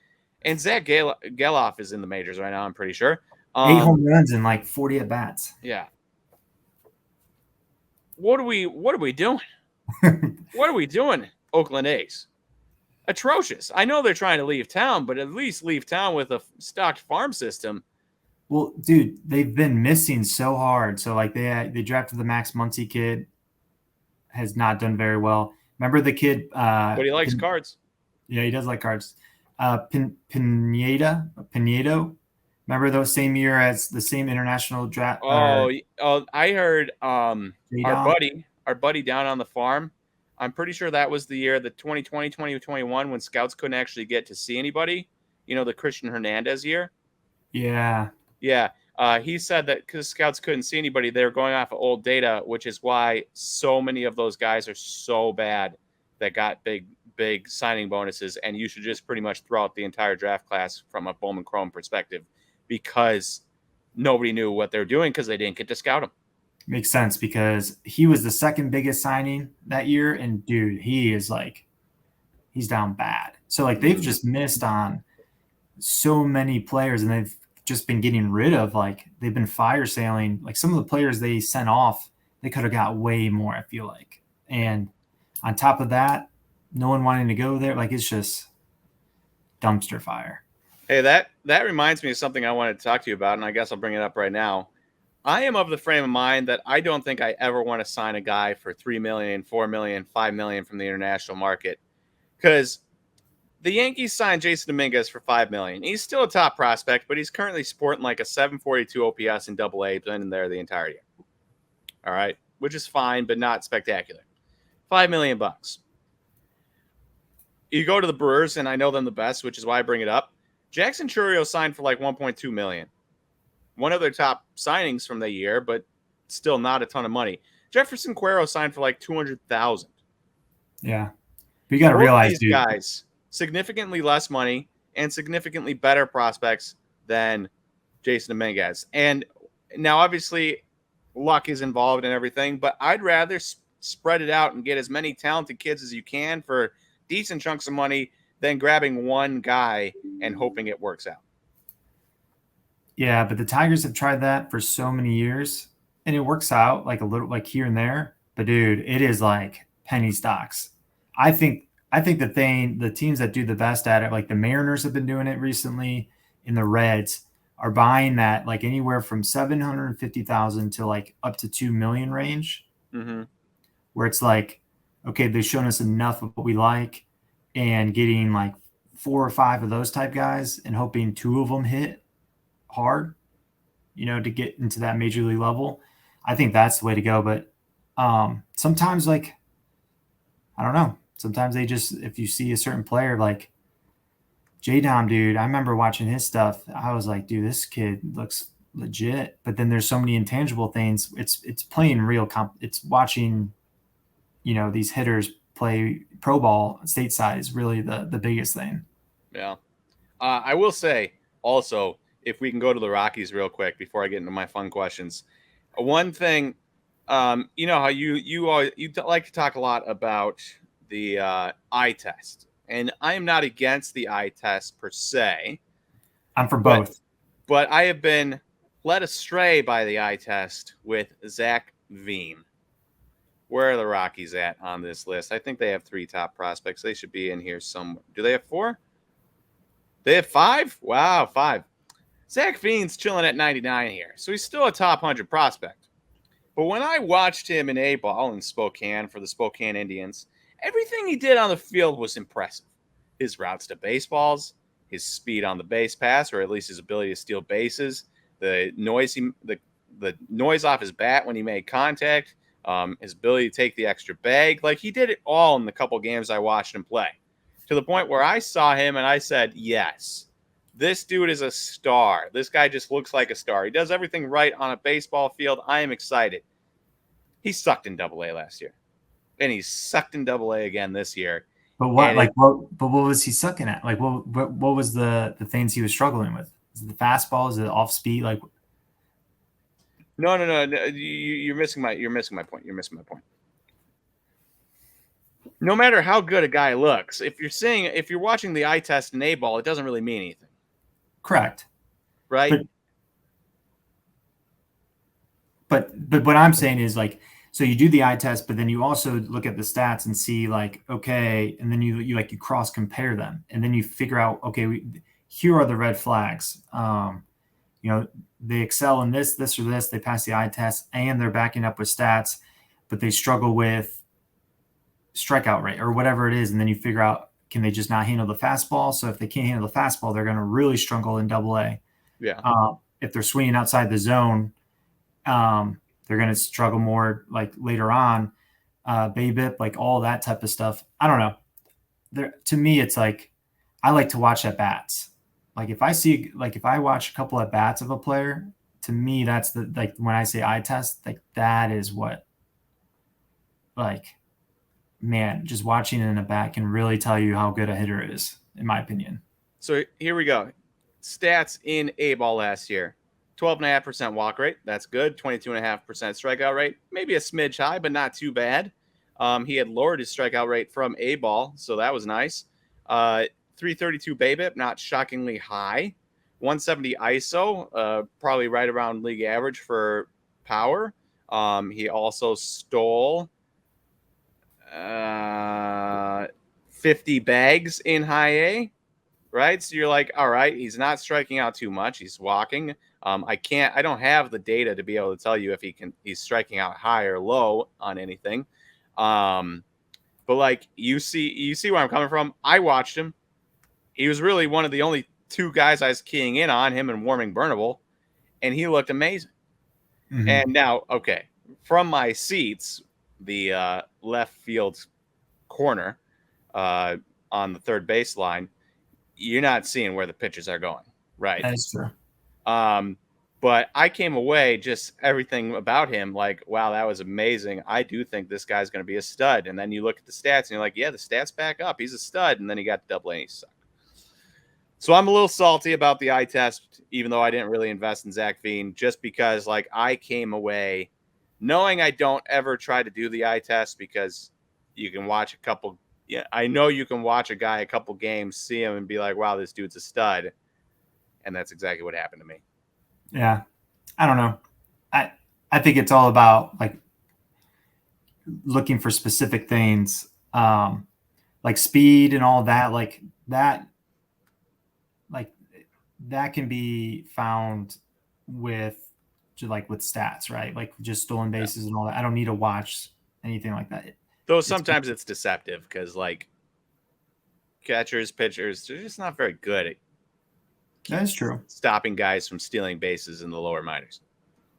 Speaker 1: And Zach Geloff is in the majors right now. I'm pretty sure.
Speaker 2: 8 home runs and like 40 at bats.
Speaker 1: Yeah. What are we doing? What are we doing, Oakland A's? Atrocious. I know they're trying to leave town, but at least leave town with a stocked farm system.
Speaker 2: Well, dude, they've been missing so hard. So like they drafted the Max Muncy kid, has not done very well. Remember the kid?
Speaker 1: But he likes cards.
Speaker 2: Yeah, he does like cards. Pinedo. Remember those same year as the same international draft?
Speaker 1: I heard our buddy down on the farm. I'm pretty sure that was the year, the 2020, 2021, when scouts couldn't actually get to see anybody. The Christian Hernandez year.
Speaker 2: Yeah.
Speaker 1: Yeah. He said that because scouts couldn't see anybody, they were going off of old data, which is why so many of those guys are so bad that got big signing bonuses. And you should just pretty much throw out the entire draft class from a Bowman Chrome perspective because nobody knew what they were doing because they didn't get to scout him.
Speaker 2: Makes sense because he was the second biggest signing that year. And dude, he's down bad. So like they've just missed on so many players and they've just been getting rid of, like they've been fire sailing. Like some of the players they sent off, they could have got way more, I feel like. And on top of that, no one wanting to go there. Like it's just dumpster fire.
Speaker 1: Hey, that reminds me of something I wanted to talk to you about. And I guess I'll bring it up right now. I am of the frame of mind that I don't think I ever want to sign a guy for $3 million, $4 million, $5 million from the international market. Because the Yankees signed Jason Dominguez for $5 million. He's still a top prospect, but he's currently sporting like a 742 OPS in AA, been in there the entire year. All right, which is fine, but not spectacular. $5 million. You go to the Brewers, and I know them the best, which is why I bring it up. Jackson Chourio signed for like $1.2 million. One of their top signings from the year, but still not a ton of money. Jefferson Cuero signed for like $200,000.
Speaker 2: Yeah, but you got to realize,
Speaker 1: these guys significantly less money and significantly better prospects than Jason Dominguez. And now, obviously, luck is involved in everything, but I'd rather spread it out and get as many talented kids as you can for decent chunks of money than grabbing one guy and hoping it works out.
Speaker 2: Yeah, but the Tigers have tried that for so many years, and it works out like a little, like here and there. But dude, it is like penny stocks. I think the teams that do the best at it, like the Mariners have been doing it recently, and the Reds are buying that like anywhere from 750,000 to like up to 2 million range, where it's like, okay, they've shown us enough of what we like, and getting like 4 or 5 of those type guys and hoping 2 of them hit hard, to get into that major league level. I think that's the way to go. But sometimes, like, I don't know. Sometimes they just, if you see a certain player like J-Dom, dude, I remember watching his stuff. I was like, dude, this kid looks legit. But then there's so many intangible things. It's playing real it's watching, these hitters play pro ball stateside is really the biggest thing.
Speaker 1: Yeah. I will say also, if we can go to the Rockies real quick before I get into my fun questions. One thing, you know how you like to talk a lot about the eye test, and I am not against the eye test per se,
Speaker 2: I'm for
Speaker 1: but
Speaker 2: both.
Speaker 1: I have been led astray by the eye test with Zach Veen. Where are the Rockies at on this list? I think they have 3 top prospects. They should be in here somewhere. Do they have 4? They have 5? Wow, 5. Zach Veen's chilling at 99 here, so he's still a top 100 prospect. But when I watched him in A ball in Spokane for the Spokane Indians, everything he did on the field was impressive. His routes to baseballs, his speed on the base pass, or at least his ability to steal bases, the noise off his bat when he made contact, his ability to take the extra bag. Like, he did it all in the couple games I watched him play. To the point where I saw him and I said, yes, this dude is a star. This guy just looks like a star. He does everything right on a baseball field. I am excited. He sucked in Double-A last year, and he sucked in Double-A again this year.
Speaker 2: But what, like, what was he sucking at? Like, what was the things he was struggling with? Is it the fastball? Is it off speed? Like,
Speaker 1: no. You're missing my point. You're missing my point. No matter how good a guy looks, if you're watching the eye test in A ball, it doesn't really mean anything.
Speaker 2: Correct.
Speaker 1: Right.
Speaker 2: But what I'm saying is, like, so you do the eye test, but then you also look at the stats and see, like, okay, and then you cross compare them, and then you figure out, okay, here are the red flags. You know, they excel in this or this. They pass the eye test, and they're backing up with stats, but they struggle with strikeout rate or whatever it is. And then you figure out, can they just not handle the fastball? So if they can't handle the fastball, they're going to really struggle in Double-A.
Speaker 1: Yeah.
Speaker 2: If they're swinging outside the zone, they're going to struggle more like later on. BABIP, like all that type of stuff. I don't know. To me, it's like, I like to watch at bats. Like if I watch a couple at bats of a player, to me, that's like when I say eye test, like that is what, like, man, just watching it in a bat can really tell you how good a hitter is, in my opinion.
Speaker 1: So here we go. Stats in A ball last year. 12.5% walk rate. That's good. 22.5% strikeout rate. Maybe a smidge high, but not too bad. He had lowered his strikeout rate from A ball, so that was nice. 332 BABIP, not shockingly high. 170 ISO, probably right around league average for power. He also stole 50 bags in high A, right? So you're like, all right, he's not striking out too much. He's walking. I don't have the data to be able to tell you if he's striking out high or low on anything. But like, you see where I'm coming from. I watched him. He was really one of the only 2 guys I was keying in on, him and Warming Burnable, and he looked amazing. Mm-hmm. And now, okay, from my seats, the left field corner on the third baseline, you're not seeing where the pitches are going, right?
Speaker 2: That's true.
Speaker 1: But I came away just everything about him like, wow, that was amazing. I do think this guy's going to be a stud. And then you look at the stats and you're like, yeah, the stats back up. He's a stud. And then he got Double-A and he sucked. So I'm a little salty about the eye test, even though I didn't really invest in Zach Veen, just because like I came away knowing I don't ever try to do the eye test because you can watch a couple. Yeah, I know you can watch a guy a couple games, see him and be like, wow, this dude's a stud. And that's exactly what happened to me.
Speaker 2: Yeah. I don't know. I think it's all about like looking for specific things, like speed and all that, like that can be found with stats, right? Like just stolen bases and all that. I don't need to watch anything like that.
Speaker 1: Though sometimes it's deceptive because like catchers, pitchers, they're just not very good at
Speaker 2: That's true.
Speaker 1: stopping guys from stealing bases in the lower minors.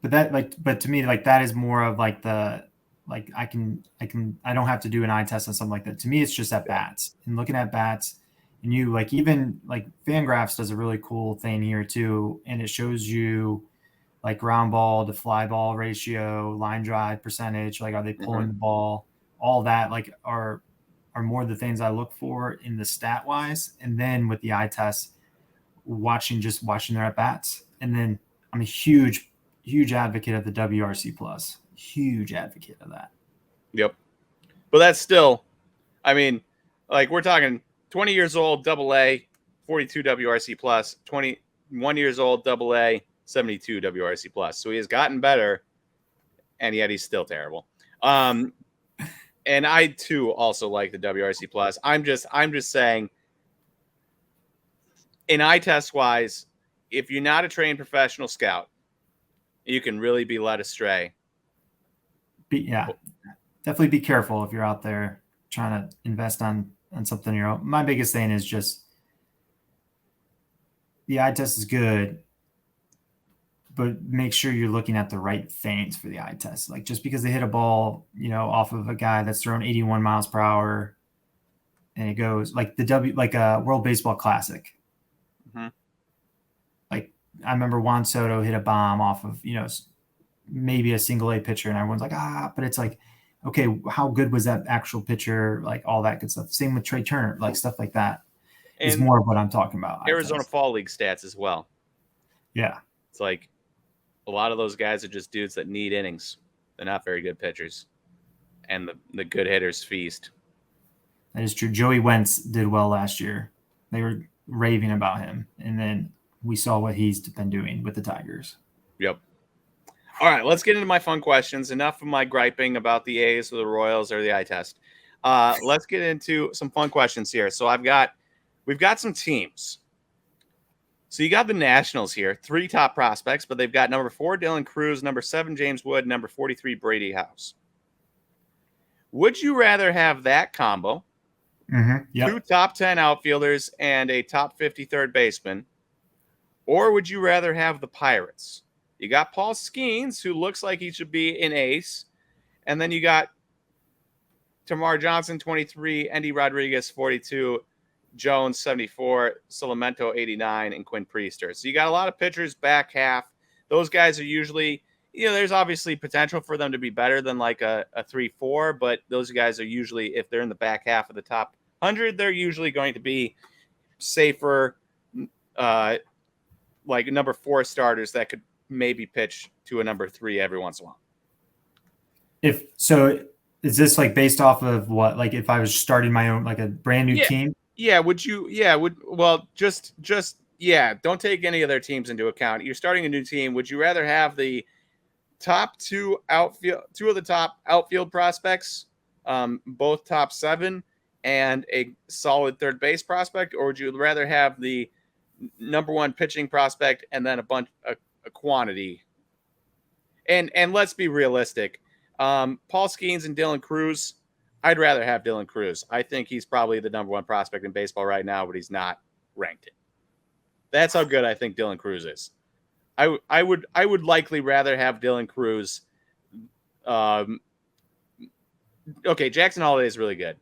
Speaker 2: But to me, like that is more of like I don't have to do an eye test on something like that. To me, it's just at bats and looking at bats, and you like even like Fangraphs does a really cool thing here too, and it shows you like ground ball to fly ball ratio, line drive percentage, like are they pulling the ball, all that like are are more the things I look for in the stat wise. And then with the eye test, watching their at bats. And then I'm a huge advocate of the WRC plus. Huge advocate of that.
Speaker 1: Yep. But that's still, I mean, like we're talking 20 years old, AA, 42 WRC plus, 21 years old, AA, 72 WRC plus. So he has gotten better, and yet he's still terrible. And I too also like the WRC plus. I'm just saying, in eye test wise, if you're not a trained professional scout, you can really be led astray.
Speaker 2: Definitely be careful if you're out there trying to invest on something your own. My biggest thing is just the eye test is good, but make sure you're looking at the right things for the eye test. Like just because they hit a ball, off of a guy that's thrown 81 miles per hour and it goes like a World Baseball Classic.
Speaker 1: Mm-hmm.
Speaker 2: Like I remember Juan Soto hit a bomb off of, maybe a single A pitcher and everyone's like, but it's like, okay, how good was that actual pitcher? Like all that good stuff. Same with Trey Turner, like stuff like that is more of what I'm talking about.
Speaker 1: Arizona Fall League stats as well.
Speaker 2: Yeah.
Speaker 1: It's like a lot of those guys are just dudes that need innings. They're not very good pitchers. And the good hitters feast.
Speaker 2: That is true. Joey Wentz did well last year. They were raving about him. And then we saw what he's been doing with the Tigers.
Speaker 1: Yep. All right, let's get into my fun questions. Enough of my griping about the A's or the Royals or the eye test. Let's get into some fun questions here. So we've got some teams. So you got the Nationals here, 3 top prospects, but they've got number 4, Dylan Cruz, number 7, James Wood, number 43, Brady House. Would you rather have that combo, 2 top 10 outfielders and a top 50 third baseman, or would you rather have the Pirates? You got Paul Skeens, who looks like he should be an ace. And then you got Tamar Johnson, 23, Endy Rodriguez, 42, Jones, 74, Solimento, 89, and Quinn Priester. So you got a lot of pitchers back half. Those guys are usually, there's obviously potential for them to be better than like a 3-4, but those guys are usually, if they're in the back half of the top 100, they're usually going to be safer, like number 4 starters that could maybe pitch to a number 3 every once in a while.
Speaker 2: If so, is this like based off of what? Like if I was starting my own, like a brand new team?
Speaker 1: Yeah. Don't take any of their teams into account. You're starting a new team. Would you rather have the top 2 of the top outfield prospects, both top 7, and a solid third base prospect, or would you rather have the number 1 pitching prospect and then a quantity? And let's be realistic. Paul Skeens and Dylan Cruz, I'd rather have Dylan Cruz. I think he's probably the number 1 prospect in baseball right now, but he's not ranked it. That's how good I think Dylan Cruz is. I would likely rather have Dylan Cruz. Okay, Jackson Holiday is really good.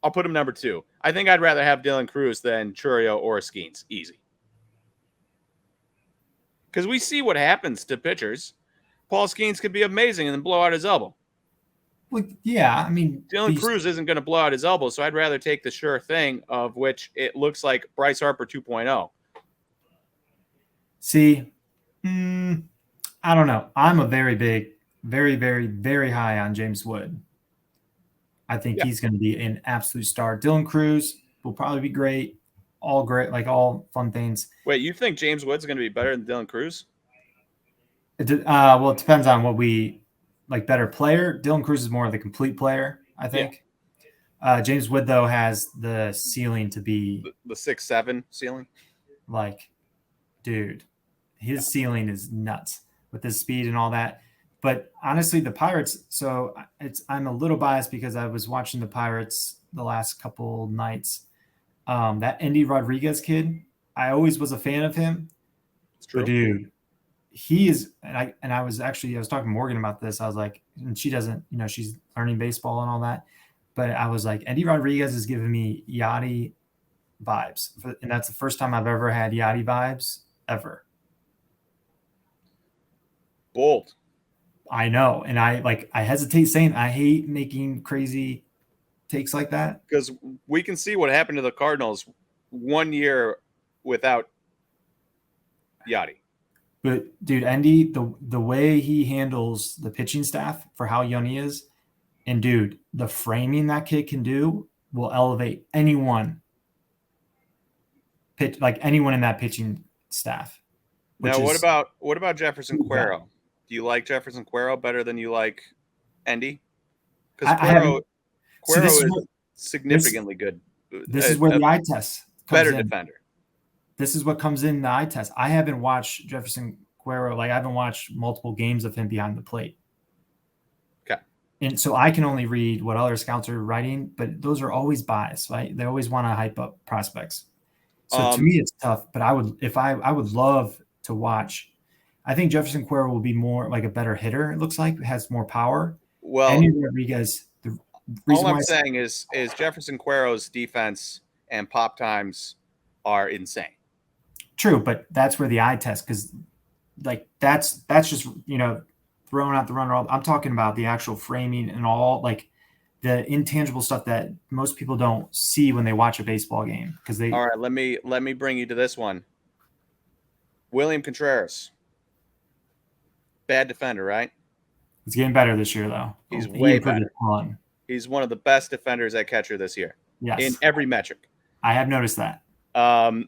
Speaker 1: I'll put him number 2. I think I'd rather have Dylan Cruz than Churio or Skeens. Easy. Because we see what happens to pitchers. Paul Skeens could be amazing and then blow out his elbow.
Speaker 2: Well, yeah, I mean,
Speaker 1: Dylan Cruz isn't going to blow out his elbow, so I'd rather take the sure thing, of which it looks like Bryce Harper 2.0.
Speaker 2: See, I don't know. I'm a very big, very, very, very high on James Wood. I think he's going to be an absolute star. Dylan Cruz will probably be great. All great, like all fun things.
Speaker 1: Wait, you think James Wood's going to be better than Dylan Cruz?
Speaker 2: Well, it depends on what we like. Better player. Dylan Cruz is more of the complete player, I think. Yeah. James Wood, though, has the ceiling to be
Speaker 1: the 6'7" ceiling.
Speaker 2: Like, dude, his ceiling is nuts with his speed and all that. But honestly, the Pirates. So I'm a little biased because I was watching the Pirates the last couple nights. That Endy Rodriguez kid, I always was a fan of him.
Speaker 1: It's true.
Speaker 2: But dude, he is, I was talking to Morgan about this. I was like, and she doesn't, she's learning baseball and all that. But I was like, Endy Rodriguez is giving me Yachty vibes. And that's the first time I've ever had Yachty vibes ever.
Speaker 1: Bold.
Speaker 2: I know. And I hesitate saying I hate making crazy takes like that.
Speaker 1: Because we can see what happened to the Cardinals 1 year without Yachty.
Speaker 2: But dude, Endy, the way he handles the pitching staff for how young he is, and dude, the framing that kid can do will elevate anyone in that pitching staff.
Speaker 1: Now, what about Jefferson Cuero? Do you like Jefferson Cuero better than you like Endy? Because Cuero is significantly good.
Speaker 2: This is where the eye test comes
Speaker 1: better
Speaker 2: in.
Speaker 1: Defender.
Speaker 2: This is what comes in the eye test. I haven't watched Jefferson Cuero. Like, I haven't watched multiple games of him behind the plate.
Speaker 1: Okay.
Speaker 2: And so I can only read what other scouts are writing, but those are always biased, right? They always want to hype up prospects. So to me, it's tough. But I would love to watch. I think Jefferson Cuero will be more like a better hitter. It looks like has more power.
Speaker 1: Well,
Speaker 2: Endy Rodriguez.
Speaker 1: All I'm saying is Jefferson Cuero's defense and pop times are insane.
Speaker 2: True, but that's where the eye test, because like that's just, you know, throwing out the runner. I'm talking about the actual framing and all, like the intangible stuff that most people don't see when they watch a baseball game. Because they.
Speaker 1: All right, let me bring you to this one. William Contreras, bad defender, right?
Speaker 2: He's getting better this year, though.
Speaker 1: He's way better. He's one of the best defenders at catcher this year.
Speaker 2: Yes.
Speaker 1: In every metric.
Speaker 2: I have noticed that.
Speaker 1: Omar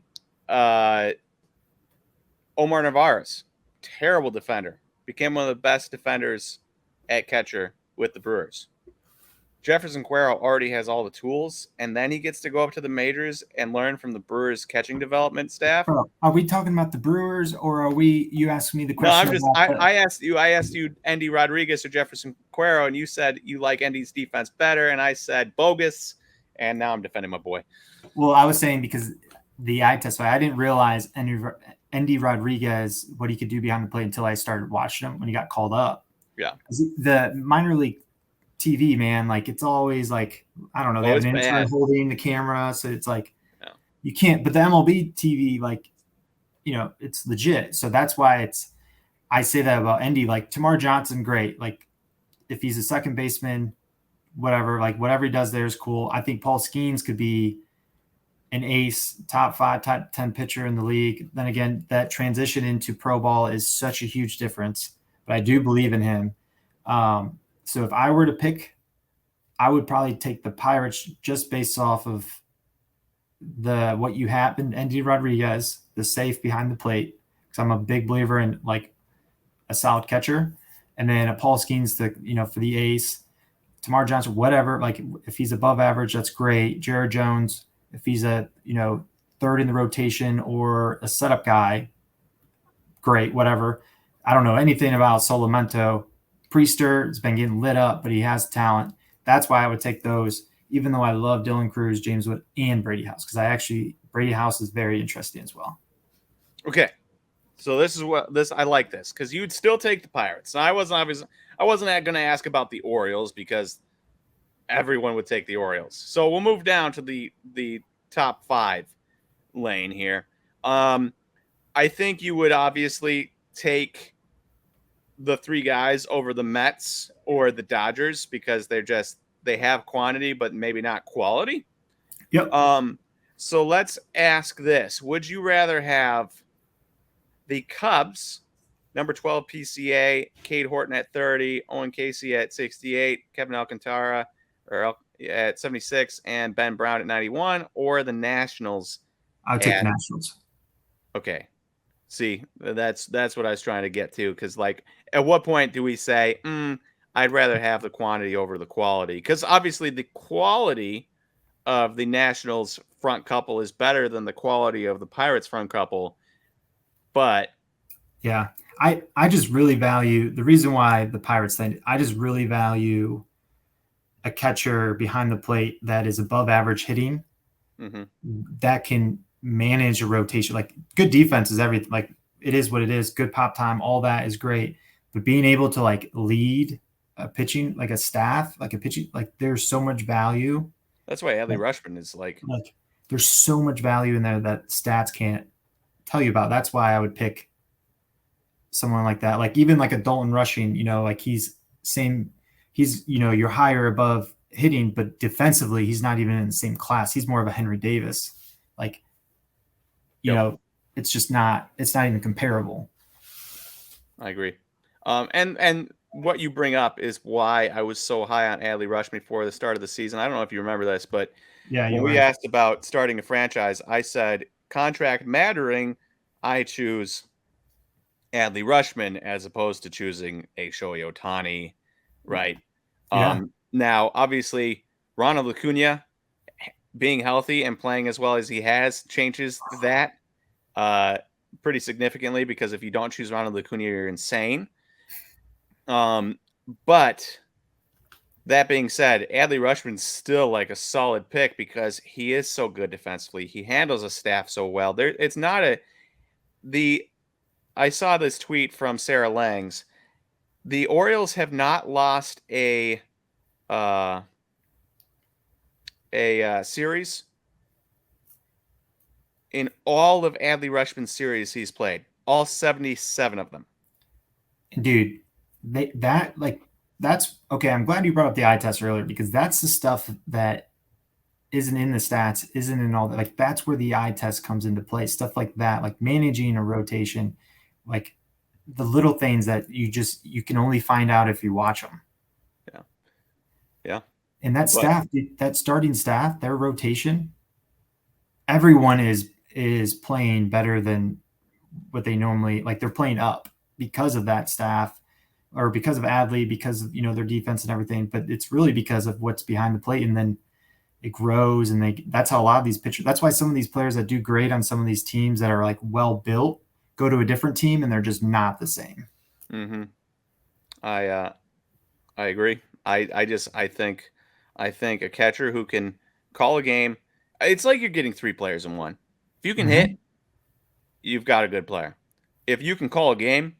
Speaker 1: Narvaez, terrible defender. Became one of the best defenders at catcher with the Brewers. Jefferson Cuero already has all the tools, and then he gets to go up to the majors and learn from the Brewers catching development staff.
Speaker 2: Bro, are we talking about the Brewers, or are we? You asked me the question.
Speaker 1: No, I asked you Endy Rodriguez or Jefferson Cuero, and you said you like Endy's defense better, and I said bogus, and now I'm defending my boy.
Speaker 2: Well, I was saying because the eye test, I didn't realize Endy Rodriguez, what he could do behind the plate until I started watching him when he got called up.
Speaker 1: Yeah,
Speaker 2: the minor league TV, man, like it's always like, I don't know, they have an intern holding the camera, so it's like you can't. But the MLB TV, like, you know, it's legit. So that's why I say that about Endy. Like Tamar Johnson, great. Like if he's a second baseman, whatever he does there is cool. I think Paul Skeens could be an ace, top 5, top 10 pitcher in the league. Then again, that transition into pro ball is such a huge difference. But I do believe in him. So if I were to pick, I would probably take the Pirates just based off of what you have in Endy Rodriguez, the safe behind the plate, because I'm a big believer in like a solid catcher, and then a Paul Skeens for the ace, Tamar Johnson, whatever. Like if he's above average, that's great. Jared Jones, if he's a third in the rotation or a setup guy, great. Whatever. I don't know anything about Solamento. Priester has been getting lit up, but he has talent. That's why I would take those, even though I love Dylan Cruz, James Wood, and Brady House, because Brady House is very interesting as well.
Speaker 1: Okay, so I like this because you'd still take the Pirates. Now, I wasn't going to ask about the Orioles because everyone would take the Orioles. So we'll move down to the top 5 lane here. I think you would obviously take the 3 guys over the Mets or the Dodgers because they have quantity, but maybe not quality.
Speaker 2: Yep.
Speaker 1: So let's ask this. Would you rather have the Cubs, number 12 PCA, Cade Horton at 30, Owen Casey at 68, Kevin Alcantara at 76, and Ben Brown at 91, or the Nationals?
Speaker 2: I would take the Nationals.
Speaker 1: Okay. See, that's what I was trying to get to, because like at what point do we say I'd rather have the quantity over the quality? Because obviously the quality of the Nationals front couple is better than the quality of the Pirates front couple. But
Speaker 2: yeah, I just really value the reason why the Pirates thing. I just really value a catcher behind the plate that is above average hitting, that can manage a rotation. Like good defense is everything. Like it is what it is. Good pop time, all that is great. But being able to like lead a pitching, like a staff, like a pitching, like there's so much value.
Speaker 1: That's why Adley Rutschman is like
Speaker 2: there's so much value in there that stats can't tell you about. That's why I would pick someone like that. Like even like a Dalton Rushing, like he's you're higher above hitting, but defensively, he's not even in the same class. He's more of a Henry Davis. Like, you know, it's just not. It's not even comparable.
Speaker 1: I agree. And what you bring up is why I was so high on Adley Rushman before the start of the season. I don't know if you remember this, but
Speaker 2: Yeah,
Speaker 1: when
Speaker 2: you
Speaker 1: we
Speaker 2: were.
Speaker 1: asked about starting a franchise, I said contract mattering, I choose Adley Rushman as opposed to choosing a Shohei Ohtani, right?
Speaker 2: Yeah.
Speaker 1: Now, obviously, Ronald Acuna being healthy and playing as well as he has changes that pretty significantly, because if you don't choose Ronald Acuna, you're insane. But that being said, Adley Rushman's still like a solid pick because he is so good defensively. He handles a staff so well. It's not the. I saw this tweet from Sarah Langs. The Orioles have not lost uh, a series in all of Adley Rushman's series he's played. All 77 of them.
Speaker 2: Dude, that's okay. I'm glad you brought up the eye test earlier, because that's the stuff that isn't in the stats, isn't in all that. Like, that's where the eye test comes into play. Stuff like that, like managing a rotation, like the little things that you can only find out if you watch them.
Speaker 1: Yeah. Yeah.
Speaker 2: And that staff, that starting staff, their rotation, everyone is playing better than what they normally, like, they're playing up because of that staff, or because of Adley, because of, their defense and everything. But it's really because of what's behind the plate, and then it grows. And that's how a lot of these pitchers, that's why some of these players that do great on some of these teams that are like well built go to a different team and they're just not the same.
Speaker 1: Mm-hmm. I agree. I think a catcher who can call a game, it's like you're getting three players in one. If you can hit, you've got a good player. If you can call a game,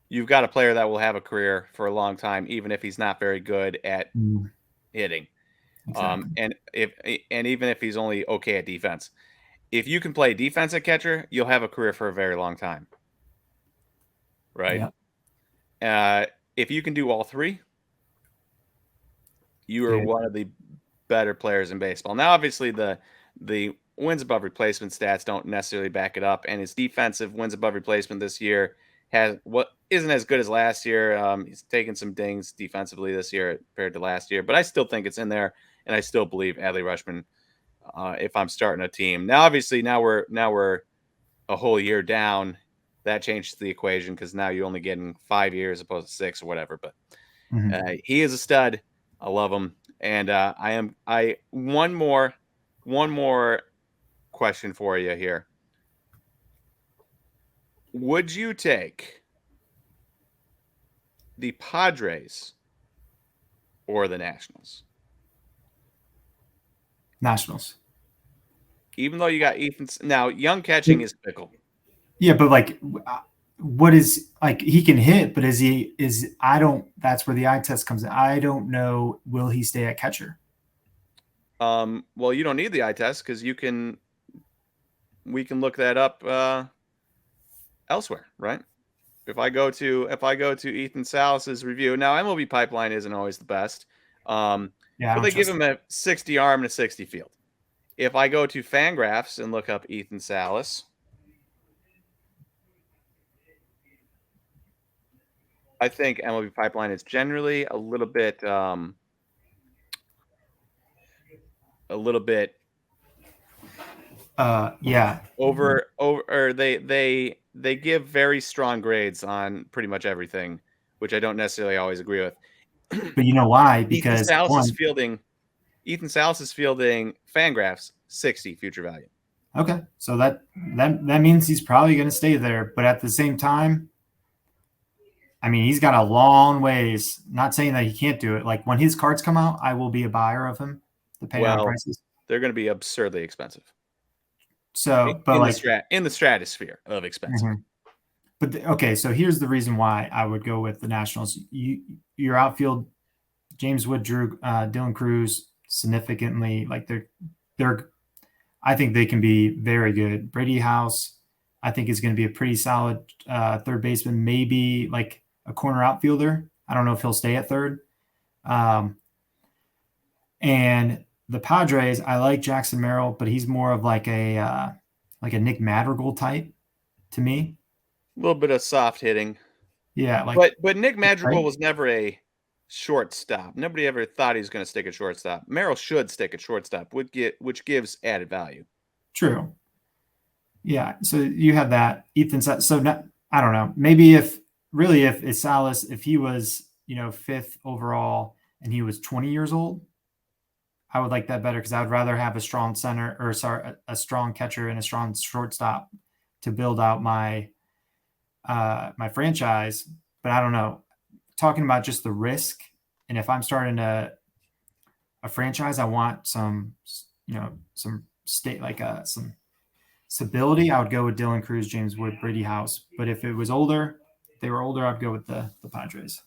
Speaker 1: you've got a player that will have a career for a long time, even if he's not very good at hitting.
Speaker 2: Exactly.
Speaker 1: And even if he's only okay at defense. If you can play defense at catcher, you'll have a career for a very long time. Right?
Speaker 2: Yeah.
Speaker 1: If you can do all three, you are one of the better players in baseball. Now, obviously, the wins above replacement stats don't necessarily back it up, and his defensive wins above replacement this year has what isn't as good as last year. He's taken some dings defensively this year compared to last year, but I still think it's in there, and I still believe Adley Rushman. If I'm starting a team now, obviously now we're a whole year down. That changes the equation because now you're only getting 5 years opposed to 6 or whatever. But he is a stud. I love him. And one more question for you here. Would you take the Padres or the Nationals?
Speaker 2: Nationals.
Speaker 1: Even though you got Ethan, now young catching is fickle.
Speaker 2: Yeah, but like, what is, like, he can hit, but that's where the eye test comes in. I don't know. Will he stay at catcher?
Speaker 1: Well, you don't need the eye test because we can look that up elsewhere, right? If I go to Ethan Salas's review, now MLB Pipeline isn't always the best, but they give him a 60 arm and a 60 field. If I go to Fangraphs and look up Ethan Salas, I think MLB Pipeline is generally a little bit
Speaker 2: yeah,
Speaker 1: over or they give very strong grades on pretty much everything, which I don't necessarily always agree with.
Speaker 2: But you know why? Because
Speaker 1: Ethan Salas is fielding Fangraphs 60 future value.
Speaker 2: Okay, so that means he's probably going to stay there. But at the same time, I mean, he's got a long ways. Not saying that he can't do it. Like, when his cards come out, I will be a buyer of him. The payout prices,
Speaker 1: they're going to be absurdly expensive.
Speaker 2: So, but
Speaker 1: in the stratosphere of expensive.
Speaker 2: But okay, so here's the reason why I would go with the Nationals. Your outfield, James Wood, Drew, Dylan Cruz, significantly, like, they're I think they can be very good. Brady House, I think, is going to be a pretty solid third baseman, maybe like a corner outfielder. I don't know if he'll stay at third. And the Padres, I like Jackson Merrill, but he's more of like a Nick Madrigal type to me.
Speaker 1: A little bit of soft hitting.
Speaker 2: Yeah,
Speaker 1: But Nick Madrigal
Speaker 2: right?
Speaker 1: was never a shortstop. Nobody ever thought he was going to stick at shortstop. Merrill should stick at shortstop, which gives added value.
Speaker 2: True. Yeah. So you have that Ethan. So not, I don't know. Maybe if Salas, if he was, 5th overall and he was 20 years old, I would like that better because I would rather have a strong center or sorry, a strong catcher and a strong shortstop to build out my my franchise. But I don't know. Talking about just the risk, and if I'm starting a franchise, I want some, some state like some stability. I would go with Dylan Cruz, James Wood, Brady House. But if it was older, they were older, I'd go with the Padres.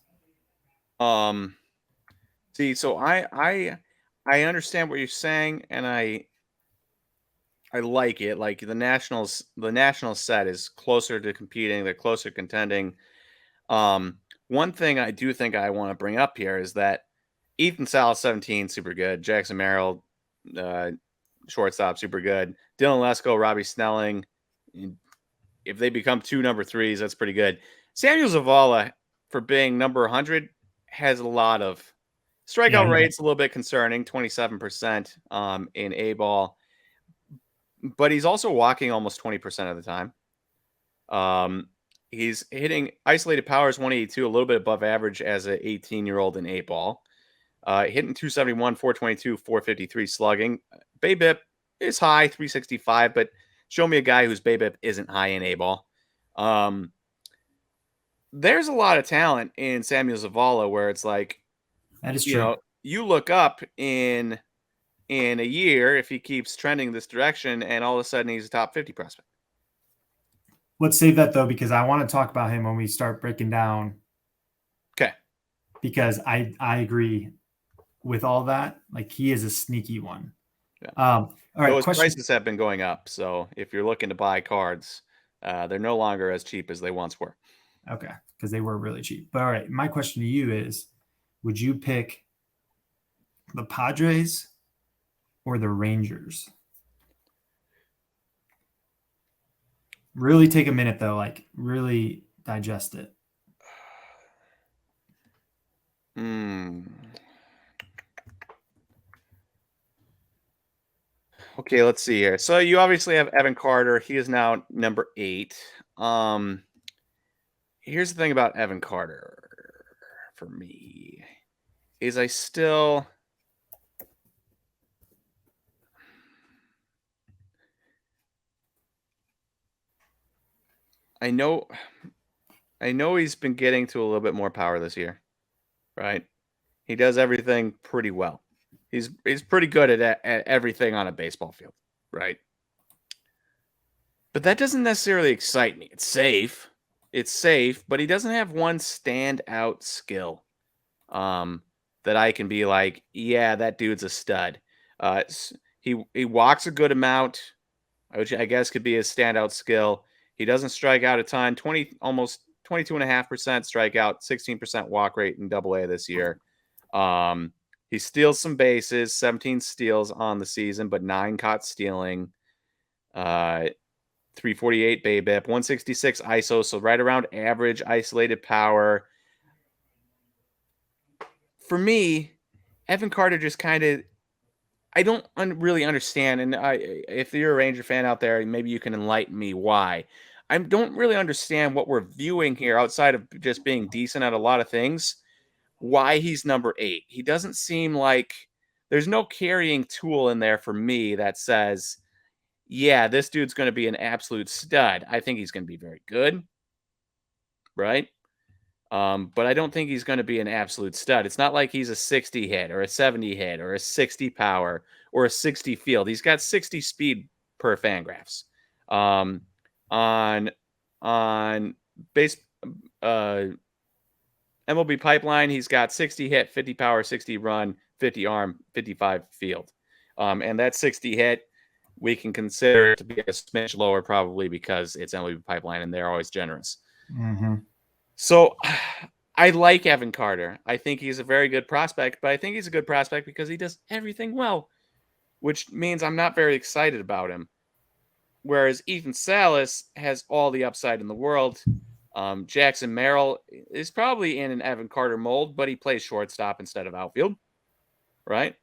Speaker 1: See, so I understand what you're saying, and I like it. Like the national set is closer to competing, they're closer to contending. One thing I do think I want to bring up here is that Ethan Salas, 17, super good. Jackson Merrill, shortstop, super good. Dylan Lesko, Robbie Snelling. If they become 2 number 3s, that's pretty good. Samuel Zavala, for being number 100, has a lot of strikeout rates, a little bit concerning, 27% in A ball. But he's also walking almost 20% of the time. He's hitting isolated powers 182, a little bit above average as an 18-year-old in 8 ball. Hitting 271, 422, 453 slugging. BABIP is high, 365, but show me a guy whose BABIP isn't high in A ball. There's a lot of talent in Samuel Zavala where it's like,
Speaker 2: that is true.
Speaker 1: You look up in a year if he keeps trending this direction, and all of a sudden he's a top 50 prospect.
Speaker 2: Let's save that though, because I want to talk about him when we start breaking down.
Speaker 1: Okay.
Speaker 2: Because I agree with all that. Like he is a sneaky one.
Speaker 1: Yeah.
Speaker 2: All right.
Speaker 1: Those prices have been going up. So if you're looking to buy cards, they're no longer as cheap as they once were.
Speaker 2: Okay. Because they were really cheap. But all right. My question to you is, would you pick the Padres or the Rangers? Really take a minute though, like really digest it.
Speaker 1: Okay, let's see here. So you obviously have Evan Carter. He is now number 8. Here's the thing about Evan Carter for me is I know he's been getting to a little bit more power this year, right? He does everything pretty well. He's pretty good at everything on a baseball field, right? But that doesn't necessarily excite me. It's safe, but he doesn't have one standout skill that I can be like, yeah, that dude's a stud. He walks a good amount, which I guess could be his standout skill. He doesn't strike out a ton, almost 22.5% strikeout, 16% walk rate in AA this year. He steals some bases, 17 steals on the season, but 9 caught stealing. 348 BABIP, 166 ISO, so right around average isolated power. For me, Evan Carter just kind of, I don't really understand, and if you're a Ranger fan out there, maybe you can enlighten me why. I don't really understand what we're viewing here outside of just being decent at a lot of things. Why he's number 8. He doesn't seem like there's no carrying tool in there for me that says, yeah, this dude's going to be an absolute stud. I think he's going to be very good, right? But I don't think he's going to be an absolute stud. It's not like he's a 60 hit or a 70 hit or a 60 power or a 60 field. He's got 60 speed per Fangraphs. On base MLB Pipeline, he's got 60 hit, 50 power, 60 run, 50 arm, 55 field. And that 60 hit, we can consider it to be a smidge lower probably because it's MLB Pipeline and they're always generous.
Speaker 2: Mm-hmm.
Speaker 1: So I like Evan Carter. I think he's a very good prospect, but I think he's a good prospect because he does everything well, which means I'm not very excited about him. Whereas Ethan Salas has all the upside in the world. Jackson Merrill is probably in an Evan Carter mold, but he plays shortstop instead of outfield, right?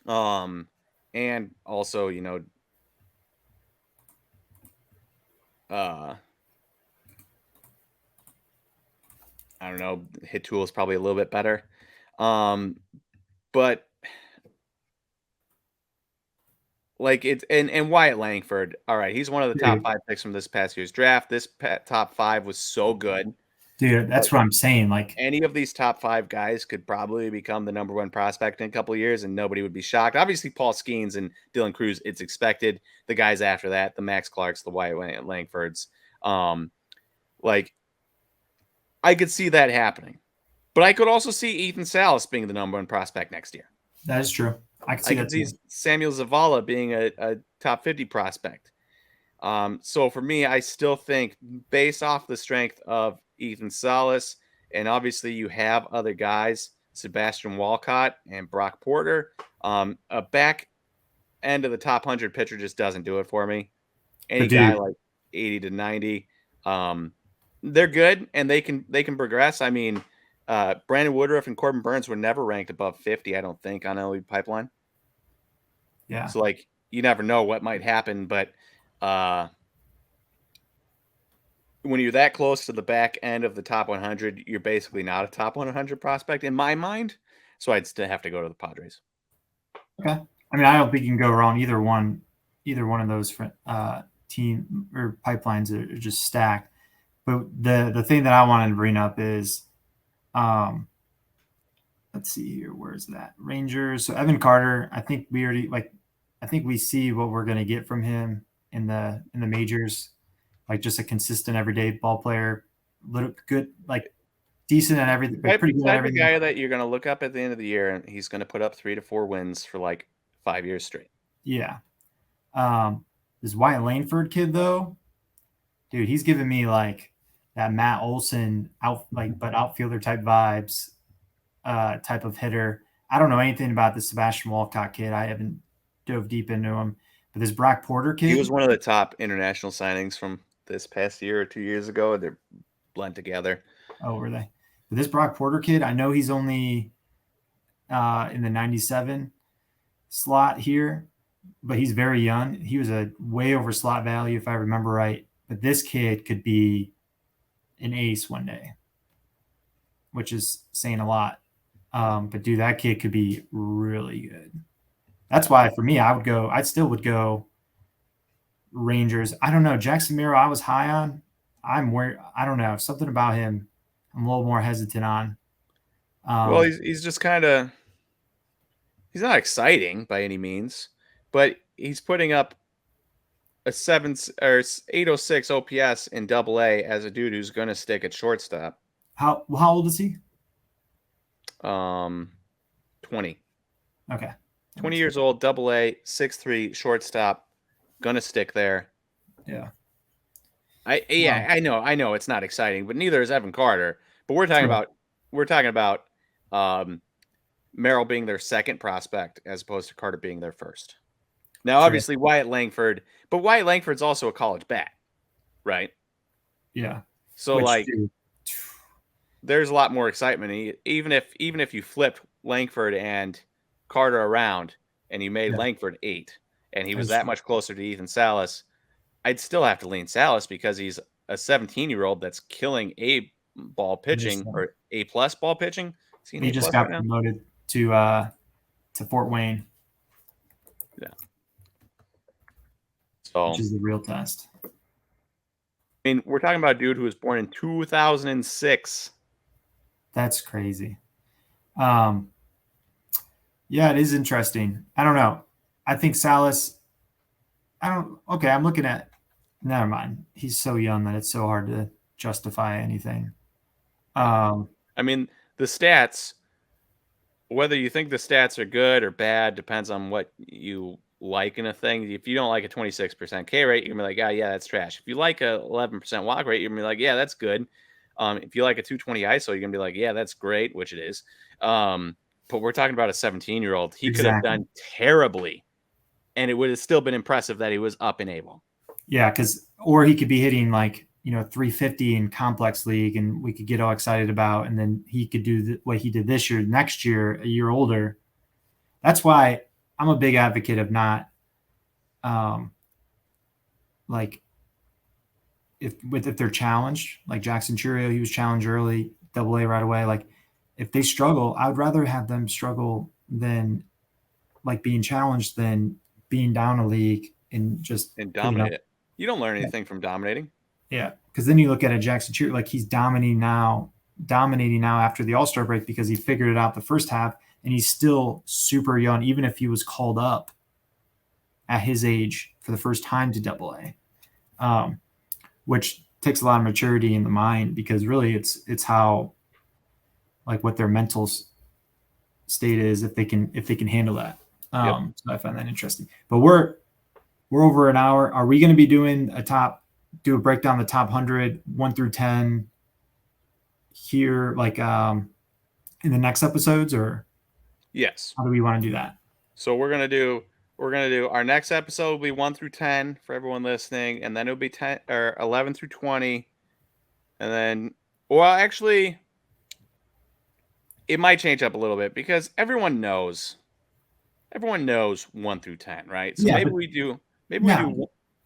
Speaker 1: And also, uh, I don't know, hit tool is probably a little bit better. But like it's and Wyatt Langford, all right, he's one of the top
Speaker 2: Dude,
Speaker 1: 5 picks from this past year's draft. This top 5 was so good.
Speaker 2: dude, that's what I'm saying. Like,
Speaker 1: Any of these top 5 guys could probably become the number 1 prospect in a couple of years, and nobody would be shocked. Obviously, Paul Skeens and Dylan Cruz, it's expected. The guys after that, the Max Clarks, the Wyatt Langfords, like I could see that happening. But I could also see Ethan Salas being the number 1 prospect next year.
Speaker 2: that is true. I can see
Speaker 1: I
Speaker 2: that
Speaker 1: could see
Speaker 2: too.
Speaker 1: Samuel Zavala being a top 50 prospect. So for me, I still think based off the strength of Ethan Salas, and obviously you have other guys, Sebastian Walcott and Brock Porter, a back end of the top 100 pitcher just doesn't do it for me. Any
Speaker 2: But
Speaker 1: guy
Speaker 2: dude,
Speaker 1: like 80 to 90, they're good and they can progress. I mean, Brandon Woodruff and Corbin Burns were never ranked above 50, I don't think, on MLB Pipeline.
Speaker 2: yeah,
Speaker 1: So like you never know what might happen, but when you're that close to the back end of the top 100, you're basically not a top 100 prospect in my mind. So I'd still have to go to the Padres.
Speaker 2: okay. I mean, I don't think you can go wrong either one of those team or pipelines are just stacked. But the thing that I wanted to bring up is, let's see here, where's that Rangers? So Evan Carter, I think we already I think we see what we're going to get from him in the majors, like just a consistent everyday ball player, little good, like decent at everything, like pretty good at
Speaker 1: Type of
Speaker 2: everything.
Speaker 1: guy that you're going to look up at the end of the year and he's going to put up 3 to 4 wins for like 5 years straight.
Speaker 2: Yeah. This Wyatt Langford kid though, dude, he's giving me like that Matt Olson but outfielder type vibes, type of hitter. I don't know anything about the Sebastian Walcott kid. I haven't dove deep into him, but this Brock Porter
Speaker 1: He
Speaker 2: kid,
Speaker 1: was one of the top international signings from this past year or 2 years ago. They're blend together.
Speaker 2: oh, were they? But this Brock Porter kid, I know he's only in the 97 slot here, but he's very young. He was a way over slot value, if I remember right. But this kid could be an ace one day, which is saying a lot. But dude, that kid could be really good. That's why for me, I still would go Rangers. I don't know. Jackson Miro, I was high on. I don't know. Something about him I'm a little more hesitant on.
Speaker 1: Well, he's just kind of he's not exciting by any means, but he's putting up a 806 OPS in Double A as a dude who's going to stick at shortstop.
Speaker 2: How old is he?
Speaker 1: 20.
Speaker 2: Okay.
Speaker 1: 20 years old, Double A, 6'3", shortstop, gonna stick there.
Speaker 2: Yeah.
Speaker 1: I know it's not exciting, but neither is Evan Carter. But we're talking about Merrill being their second prospect as opposed to Carter being their first. Now, obviously, Wyatt Langford, but Wyatt Langford's also a college bat, right?
Speaker 2: Yeah.
Speaker 1: So there's a lot more excitement. Even if you flipped Langford and Carter around and you made Langford 8 and he was that much closer to Ethan Salas, I'd still have to lean Salas because he's a 17-year-old that's killing A ball pitching or A plus ball pitching.
Speaker 2: He just got promoted to Fort Wayne.
Speaker 1: Yeah. So,
Speaker 2: which is the real test.
Speaker 1: I mean, we're talking about a dude who was born in 2006.
Speaker 2: That's crazy. Yeah, it is interesting. I don't know. I think Salas. I'm looking at. Never mind. He's so young that it's so hard to justify anything.
Speaker 1: I mean, the stats. Whether you think the stats are good or bad depends on what you like in a thing. If you don't like a 26% K rate, you're gonna be like, yeah, that's trash. If you like a 11% walk rate, you're gonna be like, yeah, that's good. If you like a 220 ISO, you're gonna be like, yeah, that's great, which it is. But we're talking about a 17-year-old. He could have done terribly, and it would have still been impressive that he was up and able.
Speaker 2: Yeah, or he could be hitting like 350 in complex league, and we could get all excited about, and then he could do what he did this year, next year, a year older. That's why I'm a big advocate of not, like if they're challenged, like Jackson Churio, he was challenged early, AA right away. Like if they struggle, I would rather have them struggle than like being challenged than being down a league and just
Speaker 1: dominate it. You don't learn anything from dominating.
Speaker 2: Yeah, because then you look at a Jackson Churio, like he's dominating now after the All-Star break because he figured it out the first half, and he's still super young, even if he was called up at his age for the first time to AA, which takes a lot of maturity in the mind, because really it's how, like, what their mental state is, if they can handle that. So I find that interesting. But we're over an hour. Are we going to be doing do a breakdown of the top 100, 1 through 10 here, like in the next episodes, or
Speaker 1: yes,
Speaker 2: how do we want to do that?
Speaker 1: So we're gonna do our next episode will be 1 through 10 for everyone listening, and then it'll be 10 or 11 through 20, and then, well, actually, it might change up a little bit because everyone knows 1 through 10, right? So maybe we do.
Speaker 2: But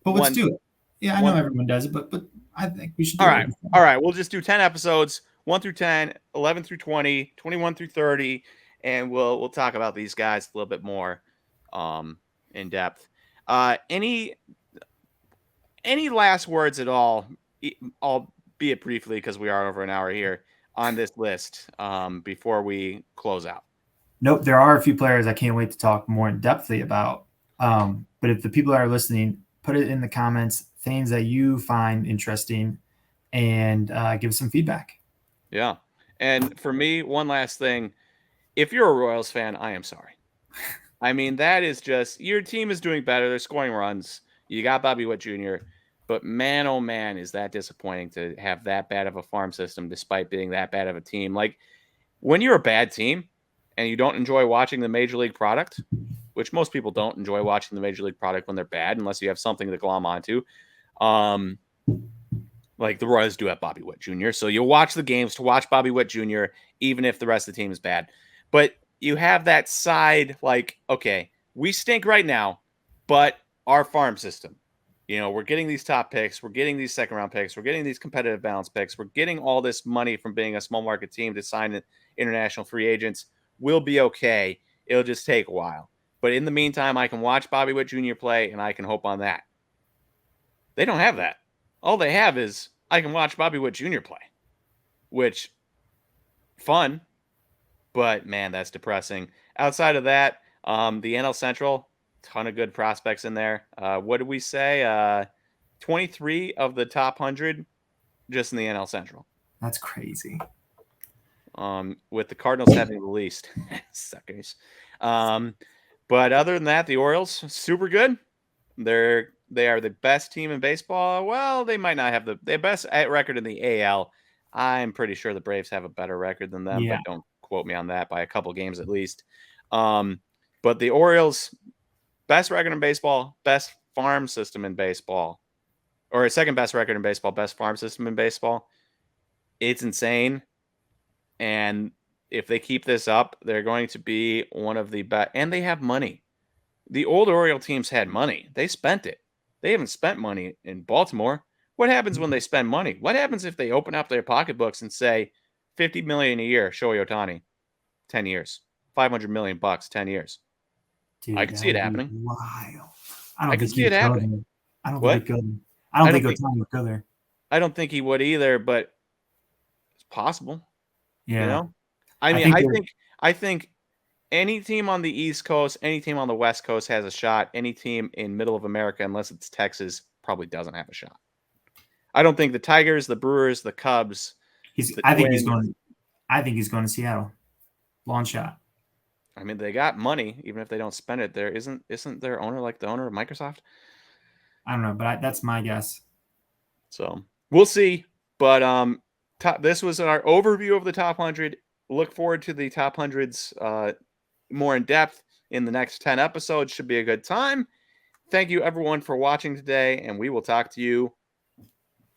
Speaker 2: let's do it. Yeah, I know everyone does it, but I think we should do
Speaker 1: it. All right. We'll just do 10 episodes, 1 through 10, 11 through 20, 21 through 30, and we'll talk about these guys a little bit more in depth. Any last words at all, albeit briefly, because we are over an hour here on this list, before we close out?
Speaker 2: Nope. There are a few players I can't wait to talk more in depthly about. But if the people that are listening, put it in the comments, things that you find interesting, and give some feedback.
Speaker 1: Yeah. And for me, one last thing. If you're a Royals fan, I am sorry. I mean, that is just, your team is doing better. They're scoring runs. You got Bobby Witt Jr., but man, oh man, is that disappointing to have that bad of a farm system despite being that bad of a team. Like, when you're a bad team and you don't enjoy watching the major league product, which most people don't enjoy watching the major league product when they're bad, unless you have something to glom onto. Like the Royals do have Bobby Witt Jr., so you'll watch the games to watch Bobby Witt Jr., even if the rest of the team is bad. But you have that side, like, okay, we stink right now, but our farm system, we're getting these top picks, we're getting these second-round picks, we're getting these competitive balance picks, we're getting all this money from being a small market team to sign international free agents. We'll be okay. It'll just take a while. But in the meantime, I can watch Bobby Witt Jr. play, and I can hope on that. They don't have that. All they have is, I can watch Bobby Witt Jr. play, which, fun, but man, that's depressing. Outside of that, the NL Central, ton of good prospects in there. What did we say? 23 of the top 100 just in the NL Central.
Speaker 2: That's crazy.
Speaker 1: With the Cardinals having the least. Suckers. But other than that, the Orioles, super good. They are the best team in baseball. Well, they might not have the best record in the AL. I'm pretty sure the Braves have a better record than them, but don't quote me on that, by a couple games at least. But the Orioles, best record in baseball, best farm system in baseball, or second best record in baseball, best farm system in baseball. It's insane. And if they keep this up, they're going to be one of the best. And they have money. The old Oriole teams had money. They spent it. They haven't spent money in Baltimore. What happens when they spend money? What happens if they open up their pocketbooks and say $50 million a year, Shohei Ohtani, 10 years, $500 million, 10 years? Dude, I can see it happening.
Speaker 2: Wild.
Speaker 1: I can see it happening.
Speaker 2: I don't think Ohtani would go there.
Speaker 1: I don't think he would either, but it's possible.
Speaker 2: Yeah.
Speaker 1: I mean, I think any team on the East Coast, any team on the West Coast has a shot. Any team in middle of America, unless it's Texas, probably doesn't have a shot. I don't think the Tigers, the Brewers, the Cubs.
Speaker 2: I think he's going to Seattle. Long shot.
Speaker 1: I mean, they got money, even if they don't spend it. There isn't their owner like the owner of Microsoft?
Speaker 2: I don't know, but that's my guess.
Speaker 1: So we'll see. But This was our overview of the top 100. Look forward to the top 100s more in depth in the next 10 episodes. Should be a good time. Thank you, everyone, for watching today, and we will talk to you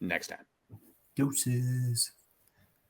Speaker 1: next time.
Speaker 2: Deuces.